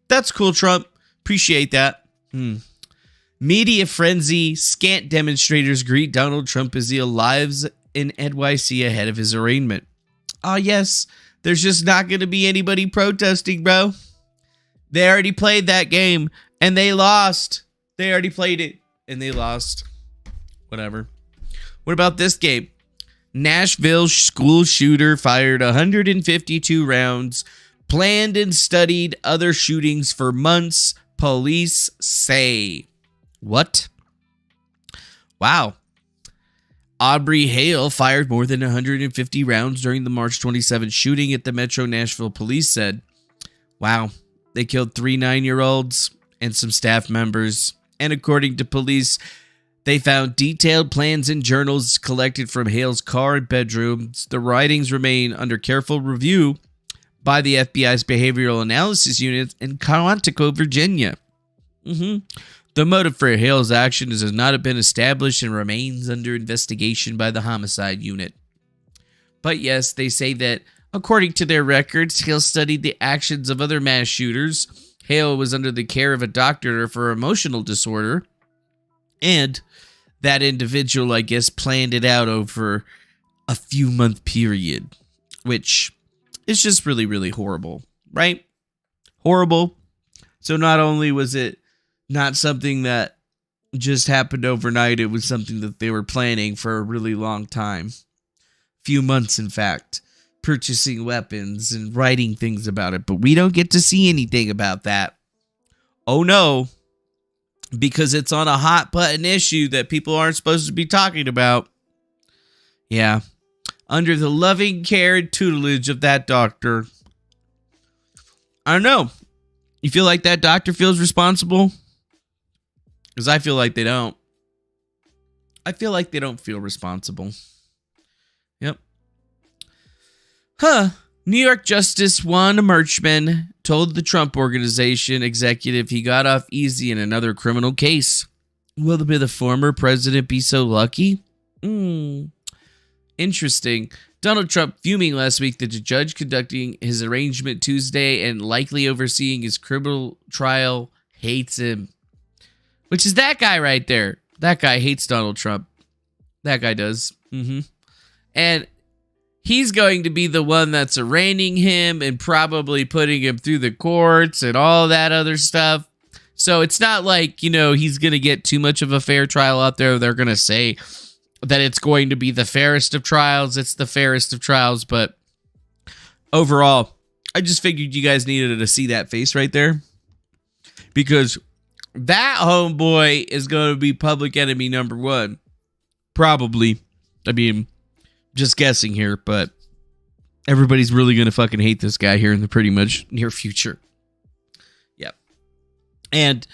That's cool, Trump. Appreciate that. Media frenzy. Scant demonstrators greet Donald Trump as he arrives in NYC ahead of his arraignment. Oh, yes. There's just not going to be anybody protesting, bro. They already played that game, and they lost. They already played it, and they lost. Whatever. What about this game? Nashville school shooter fired 152 rounds, planned and studied other shootings for months, police say. What? Wow. Aubrey Hale fired more than 150 rounds during the March 27 shooting at the Metro Nashville police said. Wow. They killed 3 9-year-olds and some staff members. And according to police, they found detailed plans and journals collected from Hale's car and bedrooms. The writings remain under careful review by the FBI's Behavioral Analysis Unit in Quantico, Virginia. The motive for Hale's actions has not been established and remains under investigation by the Homicide Unit. But yes, they say that, according to their records, Hale studied the actions of other mass shooters. Hale was under the care of a doctor for emotional disorder. And that individual, I guess, planned it out over a few-month period, which is just really, really horrible, right? Horrible. So not only was it not something that just happened overnight, it was something that they were planning for a really long time. Few months, in fact, purchasing weapons and writing things about it. But we don't get to see anything about that. Oh no, because it's on a hot button issue that people aren't supposed to be talking about. Yeah. Under the loving care and tutelage of that doctor. I don't know. You feel like that doctor feels responsible? Because I feel like they don't. I feel like they don't feel responsible. Yep. New York Justice Juan Merchman told the Trump Organization executive he got off easy in another criminal case. Will the former president be so lucky? Interesting. Donald Trump fuming last week that the judge conducting his arraignment Tuesday and likely overseeing his criminal trial hates him. Which is that guy right there. That guy hates Donald Trump. That guy does. And he's going to be the one that's arraigning him and probably putting him through the courts and all that other stuff. So it's not like, he's going to get too much of a fair trial out there. They're going to say that it's going to be the fairest of trials. It's the fairest of trials. But overall, I just figured you guys needed to see that face right there. Because that homeboy is going to be public enemy number 1. Probably. I mean, just guessing here, but everybody's really going to fucking hate this guy here in the pretty much near future. Yep. And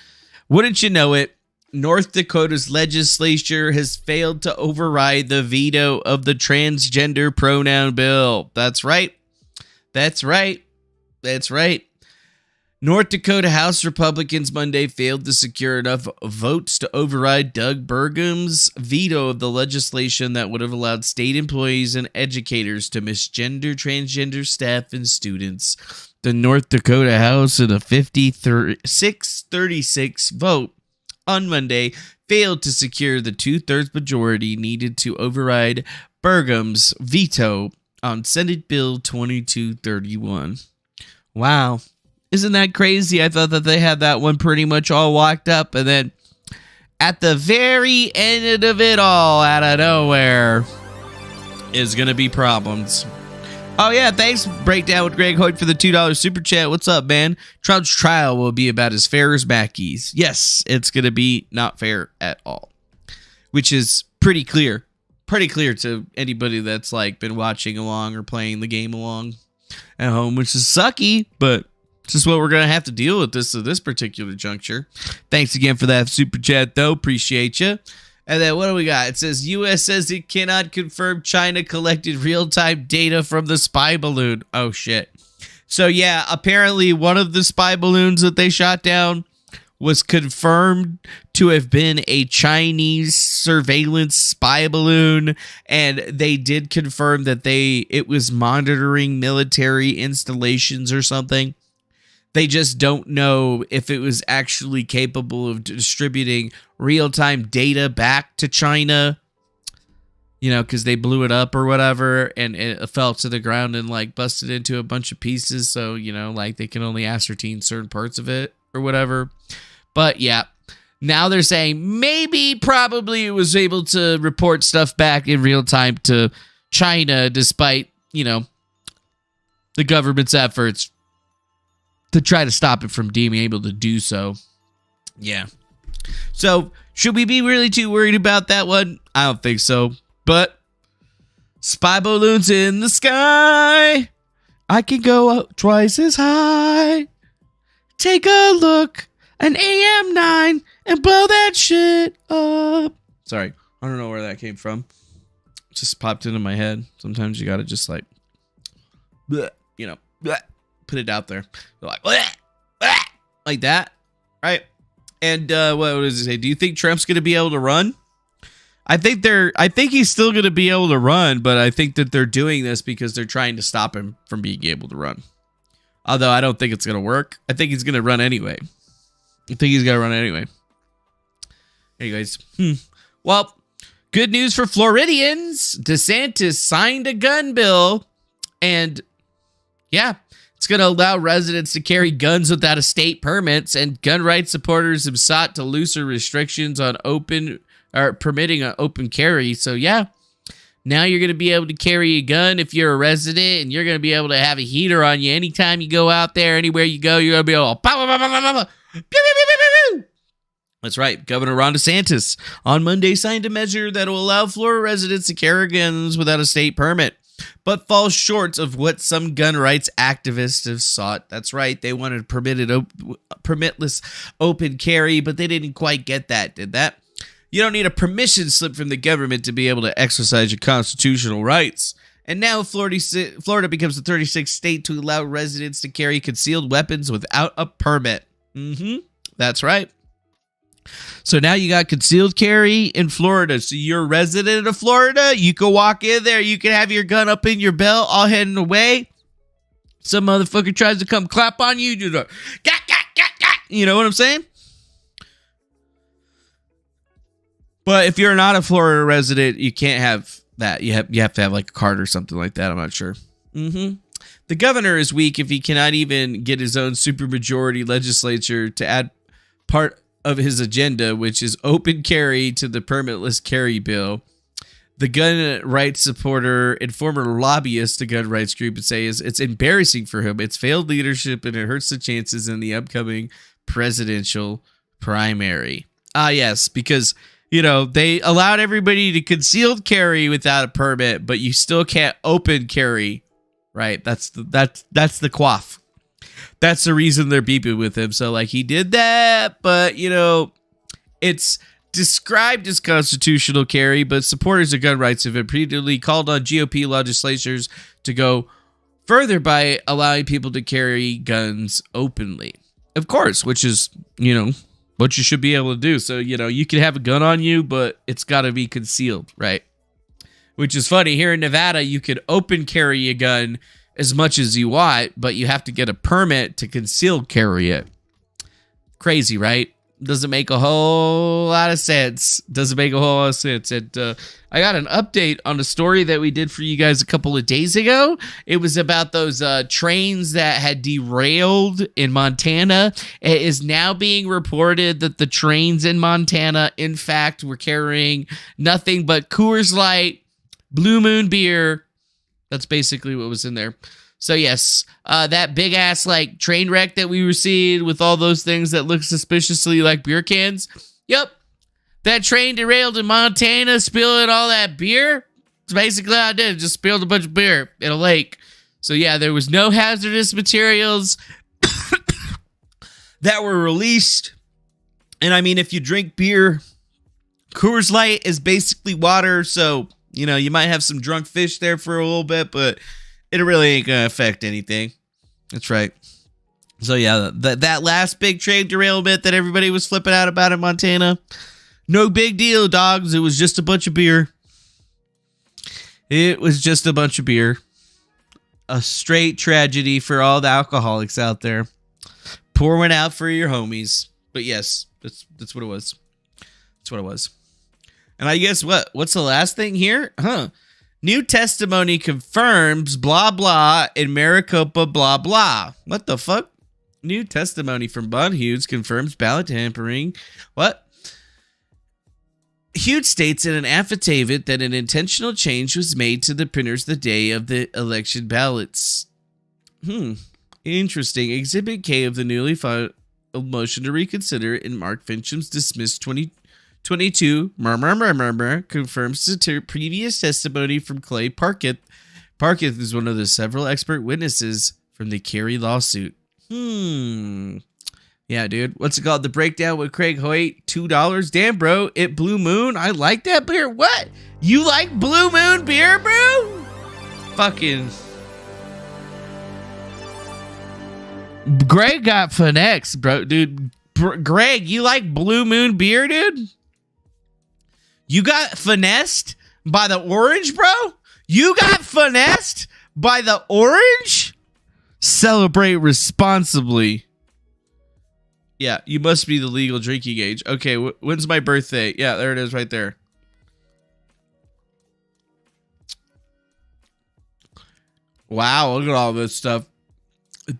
wouldn't you know it, North Dakota's legislature has failed to override the veto of the transgender pronoun bill. That's right. That's right. That's right. North Dakota House Republicans Monday failed to secure enough votes to override Doug Burgum's veto of the legislation that would have allowed state employees and educators to misgender transgender staff and students. The North Dakota House, in a 56-36 vote on Monday, failed to secure the 2/3 majority needed to override Burgum's veto on Senate Bill 2231. Wow. Isn't that crazy? I thought that they had that one pretty much all locked up, and then at the very end of it all, out of nowhere, is going to be problems. Oh, yeah, thanks, Breakdown with Greg Hoyt, for the $2 super chat. What's up, man? Trump's trial will be about as fair as Mackey's. Yes, it's going to be not fair at all, which is pretty clear. Pretty clear to anybody that's like been watching along or playing the game along at home, which is sucky, but it's just what we're going to have to deal with this at this particular juncture. Thanks again for that super chat, though. Appreciate you. And then what do we got? It says, U.S. says it cannot confirm China collected real-time data from the spy balloon. Oh, shit. So, yeah, apparently one of the spy balloons that they shot down was confirmed to have been a Chinese surveillance spy balloon. And they did confirm that it was monitoring military installations or something. They just don't know if it was actually capable of distributing real-time data back to China, because they blew it up or whatever, and it fell to the ground and, like, busted into a bunch of pieces. So, like, they can only ascertain certain parts of it or whatever. But, yeah, now they're saying probably it was able to report stuff back in real time to China despite, the government's efforts to try to stop it from being able to do so. Yeah. So, should we be really too worried about that one? I don't think so. But, spy balloons in the sky. I can go up twice as high. Take a look. An AM9 and blow that shit up. Sorry. I don't know where that came from. It just popped into my head. Sometimes you gotta just like, bleh, bleh, put it out there. Like, bleh, bleh, like that. Right? And what does it say? Do you think Trump's gonna be able to run? I think he's still gonna be able to run, but I think that they're doing this because they're trying to stop him from being able to run. Although I don't think it's gonna work. I think he's gonna run anyway. Anyways. Well, good news for Floridians. DeSantis signed a gun bill. And, yeah, it's going to allow residents to carry guns without a state permits. And gun rights supporters have sought to looser restrictions on permitting an open carry. So, yeah, now you're going to be able to carry a gun if you're a resident. And you're going to be able to have a heater on you anytime you go out there. Anywhere you go, you're going to be able to... That's right. Governor Ron DeSantis on Monday signed a measure that will allow Florida residents to carry guns without a state permit, but falls short of what some gun rights activists have sought. That's right. They wanted permitless open carry, but they didn't quite get that, did that? You don't need a permission slip from the government to be able to exercise your constitutional rights. And now Florida becomes the 36th state to allow residents to carry concealed weapons without a permit. That's right. So now you got concealed carry in Florida. So you're a resident of Florida. You can walk in there. You can have your gun up in your belt, all heading away. Some motherfucker tries to come clap on you. You know, you know what I'm saying? But if you're not a Florida resident, you can't have that. You have to have like a card or something like that. I'm not sure. The governor is weak if he cannot even get his own supermajority legislature to add part of his agenda, which is open carry, to the permitless carry bill. The gun rights supporter and former lobbyist to gun rights group would say it's embarrassing for him. It's failed leadership and it hurts the chances in the upcoming presidential primary. Yes, because they allowed everybody to concealed carry without a permit, but you still can't open carry. Right? That's the quaff. That's the reason they're beeping with him. So like he did that, but it's described as constitutional carry, but supporters of gun rights have repeatedly called on GOP legislatures to go further by allowing people to carry guns openly. Of course, which is, what you should be able to do. So, you can have a gun on you, but it's got to be concealed, right? Which is funny. Here in Nevada, you could open carry a gun as much as you want, but you have to get a permit to conceal carry it. Crazy, right? Doesn't make a whole lot of sense. And I got an update on a story that we did for you guys a couple of days ago. It was about those trains that had derailed in Montana. It is now being reported that the trains in Montana, in fact, were carrying nothing but Coors Light, Blue Moon beer, That's basically what was in there. So yes, that big ass like train wreck that we were seeing with all those things that look suspiciously like beer cans. Yep. That train derailed in Montana, spilling all that beer. It's basically how I did. Just spilled a bunch of beer in a lake. So yeah, there was no hazardous materials that were released. And I mean, if you drink beer, Coors Light is basically water. So, you know, you might have some drunk fish there for a little bit, but it really ain't gonna affect anything. That's right. So yeah, that last big train derailment that everybody was flipping out about in Montana, no big deal, dogs. It was just a bunch of beer. It was just a bunch of beer. A straight tragedy for all the alcoholics out there. Pour one out for your homies. But yes, that's what it was. That's what it was. And I guess what's the last thing here? New testimony confirms blah blah in Maricopa blah blah. What the fuck? New testimony from Bond Hughes confirms ballot tampering. What? Hughes states in an affidavit that an intentional change was made to the printers the day of the election ballots. Interesting. Exhibit K of the newly filed motion to reconsider in Mark Fincham's dismissed 2022 confirms the previous testimony from Clay Parkett. Parkett is one of the several expert witnesses from the Kerry lawsuit. Yeah, dude. What's it called? The Breakdown with Craig Hoyt. $2. Damn, bro. It Blue Moon. I like that beer. What? You like Blue Moon beer, bro? Fucking. Greg got finessed, bro. Dude. Greg, you like Blue Moon beer, dude? You got finessed by the orange, bro? You got finessed by the orange? Celebrate responsibly. Yeah, you must be the legal drinking age. Okay, when's my birthday? Yeah, there it is right there. Wow, look at all this stuff.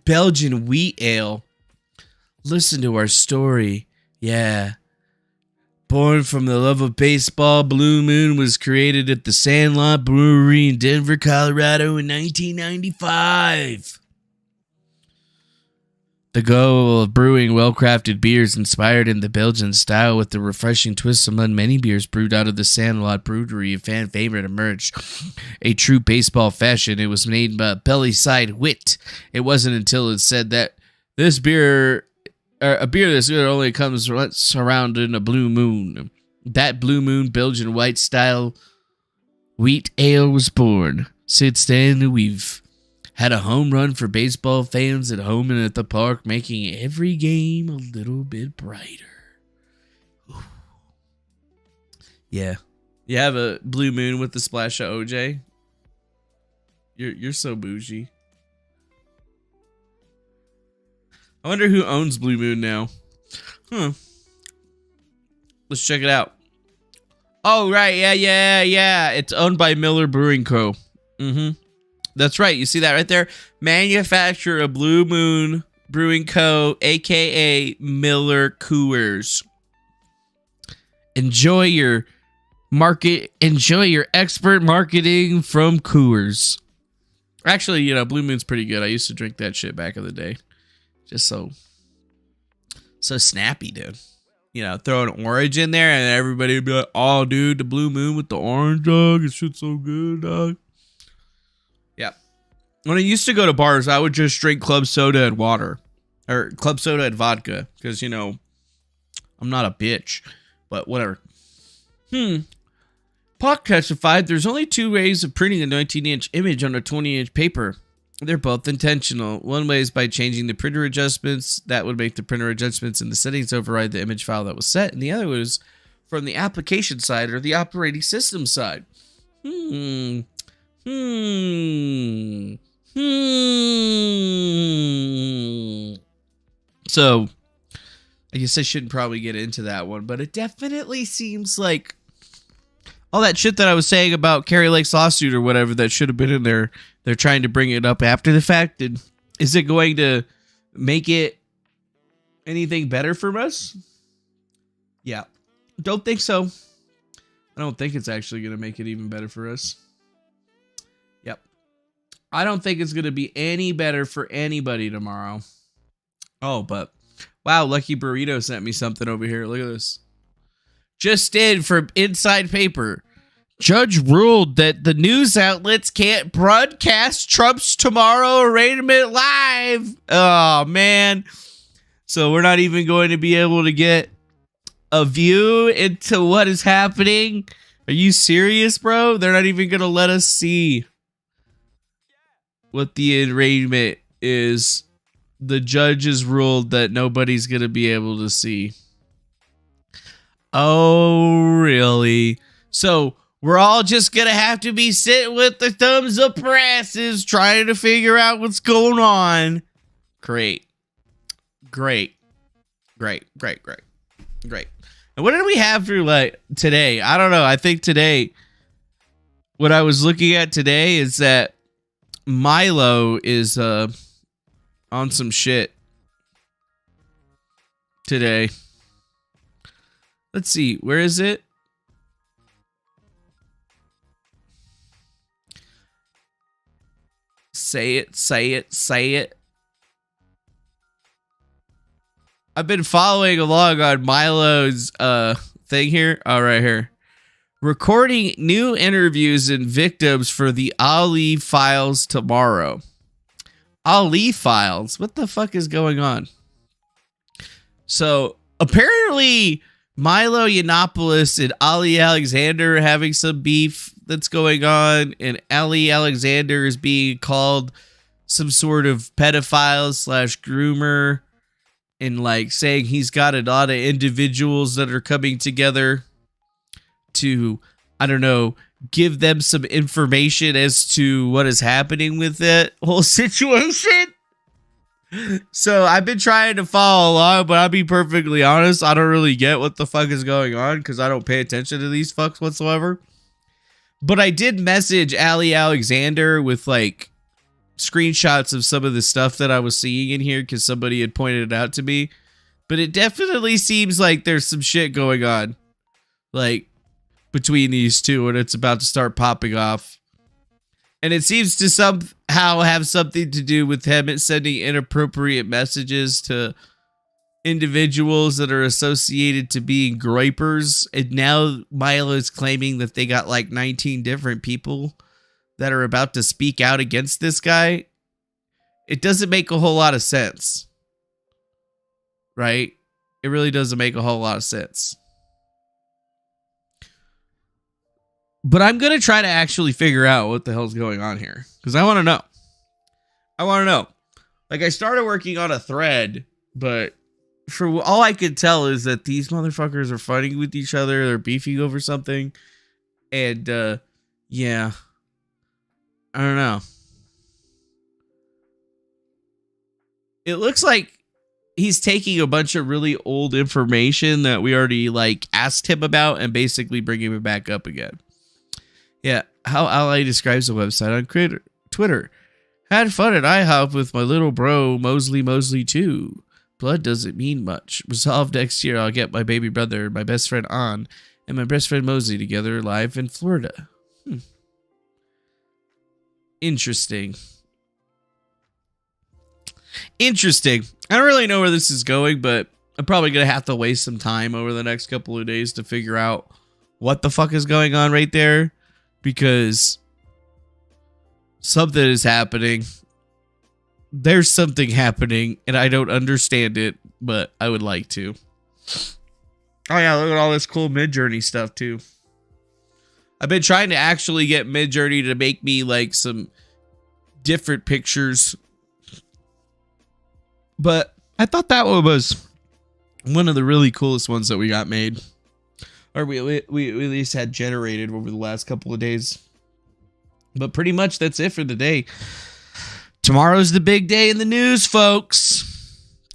Belgian wheat ale. Listen to our story. Yeah. Born from the love of baseball, Blue Moon was created at the Sandlot Brewery in Denver, Colorado in 1995. The goal of brewing well-crafted beers inspired in the Belgian style with the refreshing twist among many beers brewed out of the Sandlot Brewery, a fan favorite emerged. A true baseball fashion, it was made by Bellyside Wit. It wasn't until it said that this beer, a beer this good only comes around in a Blue Moon. That Blue Moon Belgian white style wheat ale was born. Since then, we've had a home run for baseball fans at home and at the park, making every game a little bit brighter. Ooh. Yeah. You have a Blue Moon with the splash of OJ? You're so bougie. I wonder who owns Blue Moon now. Let's check it out. Oh, right. Yeah. It's owned by Miller Brewing Co. That's right. You see that right there? Manufacturer of Blue Moon Brewing Co., a.k.a. Miller Coors. Enjoy your expert marketing from Coors. Actually, you know, Blue Moon's pretty good. I used to drink that shit back in the day. Just so snappy, dude. You know, throw an orange in there and everybody would be like, oh, dude, the Blue Moon with the orange, dog. This shit's so good, dog. Yeah. When I used to go to bars, I would just drink club soda and water. Or club soda and vodka. Because, you know, I'm not a bitch. But whatever. Pock testified there's only two ways of printing a 19-inch image on a 20-inch paper. They're both intentional. One way is by changing the printer adjustments. That would make the printer adjustments in the settings override the image file that was set. And the other was from the application side or the operating system side. So, I guess I shouldn't probably get into that one, but it definitely seems like all that shit that I was saying about Carrie Lake's lawsuit or whatever that should have been in there, they're trying to bring it up after the fact. And is it going to make it anything better for us? Yeah. Don't think so. I don't think it's actually going to make it even better for us. Yep. I don't think it's going to be any better for anybody tomorrow. Oh, but wow, Lucky Burrito sent me something over here. Look at this. Just in from Inside Paper. Judge ruled that the news outlets can't broadcast Trump's tomorrow arraignment live. Oh, man. So we're not even going to be able to get a view into what is happening. Are you serious, bro? They're not even going to let us see what the arraignment is. The judge has ruled that nobody's going to be able to see. Oh, really? So we're all just going to have to be sitting with the thumbs up our asses trying to figure out what's going on. Great. And what did we have for like today? I don't know. I think today, what I was looking at today is that Milo is on some shit today. Let's see. Where is it? Say it. I've been following along on Milo's thing here. Oh, right here. Recording new interviews and victims for the Ali Files tomorrow. Ali Files? What the fuck is going on? So, apparently, Milo Yiannopoulos and Ali Alexander are having some beef that's going on, and Ali Alexander is being called some sort of pedophile / groomer, and like saying he's got a lot of individuals that are coming together to, I don't know, give them some information as to what is happening with that whole situation. So I've been trying to follow along, but I'll be perfectly honest, I don't really get what the fuck is going on because I don't pay attention to these fucks whatsoever. But I did message Ali Alexander with like screenshots of some of the stuff that I was seeing in here because somebody had pointed it out to me. But it definitely seems like there's some shit going on, like between these two, and it's about to start popping off. And it seems to somehow have something to do with him sending inappropriate messages to individuals that are associated to being groypers. And now Milo is claiming that they got like 19 different people that are about to speak out against this guy. It doesn't make a whole lot of sense. Right? It really doesn't make a whole lot of sense. But I'm going to try to actually figure out what the hell's going on here. Because I want to know. Like, I started working on a thread, but for all I could tell is that these motherfuckers are fighting with each other. They're beefing over something. And, yeah. I don't know. It looks like he's taking a bunch of really old information that we already, like, asked him about and basically bringing it back up again. Yeah, how Ally describes the website on Twitter. Had fun at IHOP with my little bro, Mosley 2. Blood doesn't mean much. Resolved next year I'll get my baby brother, my best friend On, and my best friend Mosley together live in Florida. Interesting. I don't really know where this is going, but I'm probably going to have to waste some time over the next couple of days to figure out what the fuck is going on right there. Because something is happening. There's something happening, and I don't understand it, but I would like to. Oh yeah, look at all this cool Midjourney stuff too. I've been trying to actually get Midjourney to make me like some different pictures. But I thought that one was one of the really coolest ones that we got made. Or we at least had generated over the last couple of days. But pretty much that's it for the day. Tomorrow's the big day in the news, folks.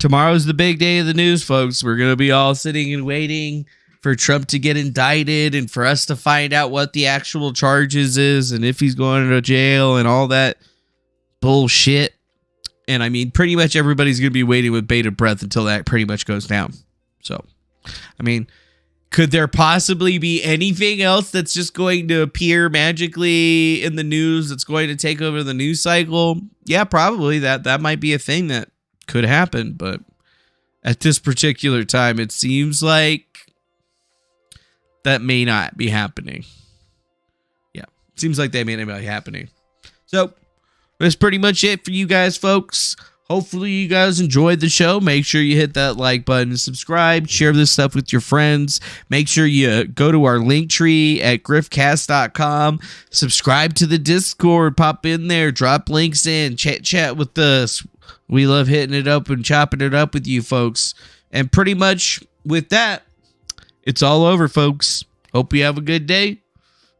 We're going to be all sitting and waiting for Trump to get indicted and for us to find out what the actual charges is and if he's going to jail and all that bullshit. And I mean, pretty much everybody's going to be waiting with bated breath until that pretty much goes down. So, I mean, Could there possibly be anything else that's just going to appear magically in the news that's going to take over the news cycle? Yeah, probably. That might be a thing that could happen, but at this particular time, it seems like that may not be happening. Yeah, seems like that may not be happening. So that's pretty much it for you guys, folks. Hopefully you guys enjoyed the show. Make sure you hit that like button, subscribe, share this stuff with your friends. Make sure you go to our link tree at griftcast.com. Subscribe to the Discord. Pop in there. Drop links in. Chat with us. We love hitting it up and chopping it up with you folks. And pretty much with that, it's all over, folks. Hope you have a good day.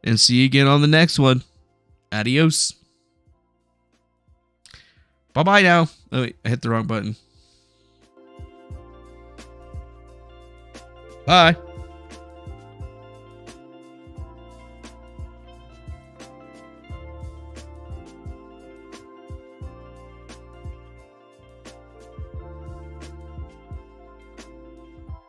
And see you again on the next one. Adios. Bye-bye now. Oh, wait, I hit the wrong button. Bye.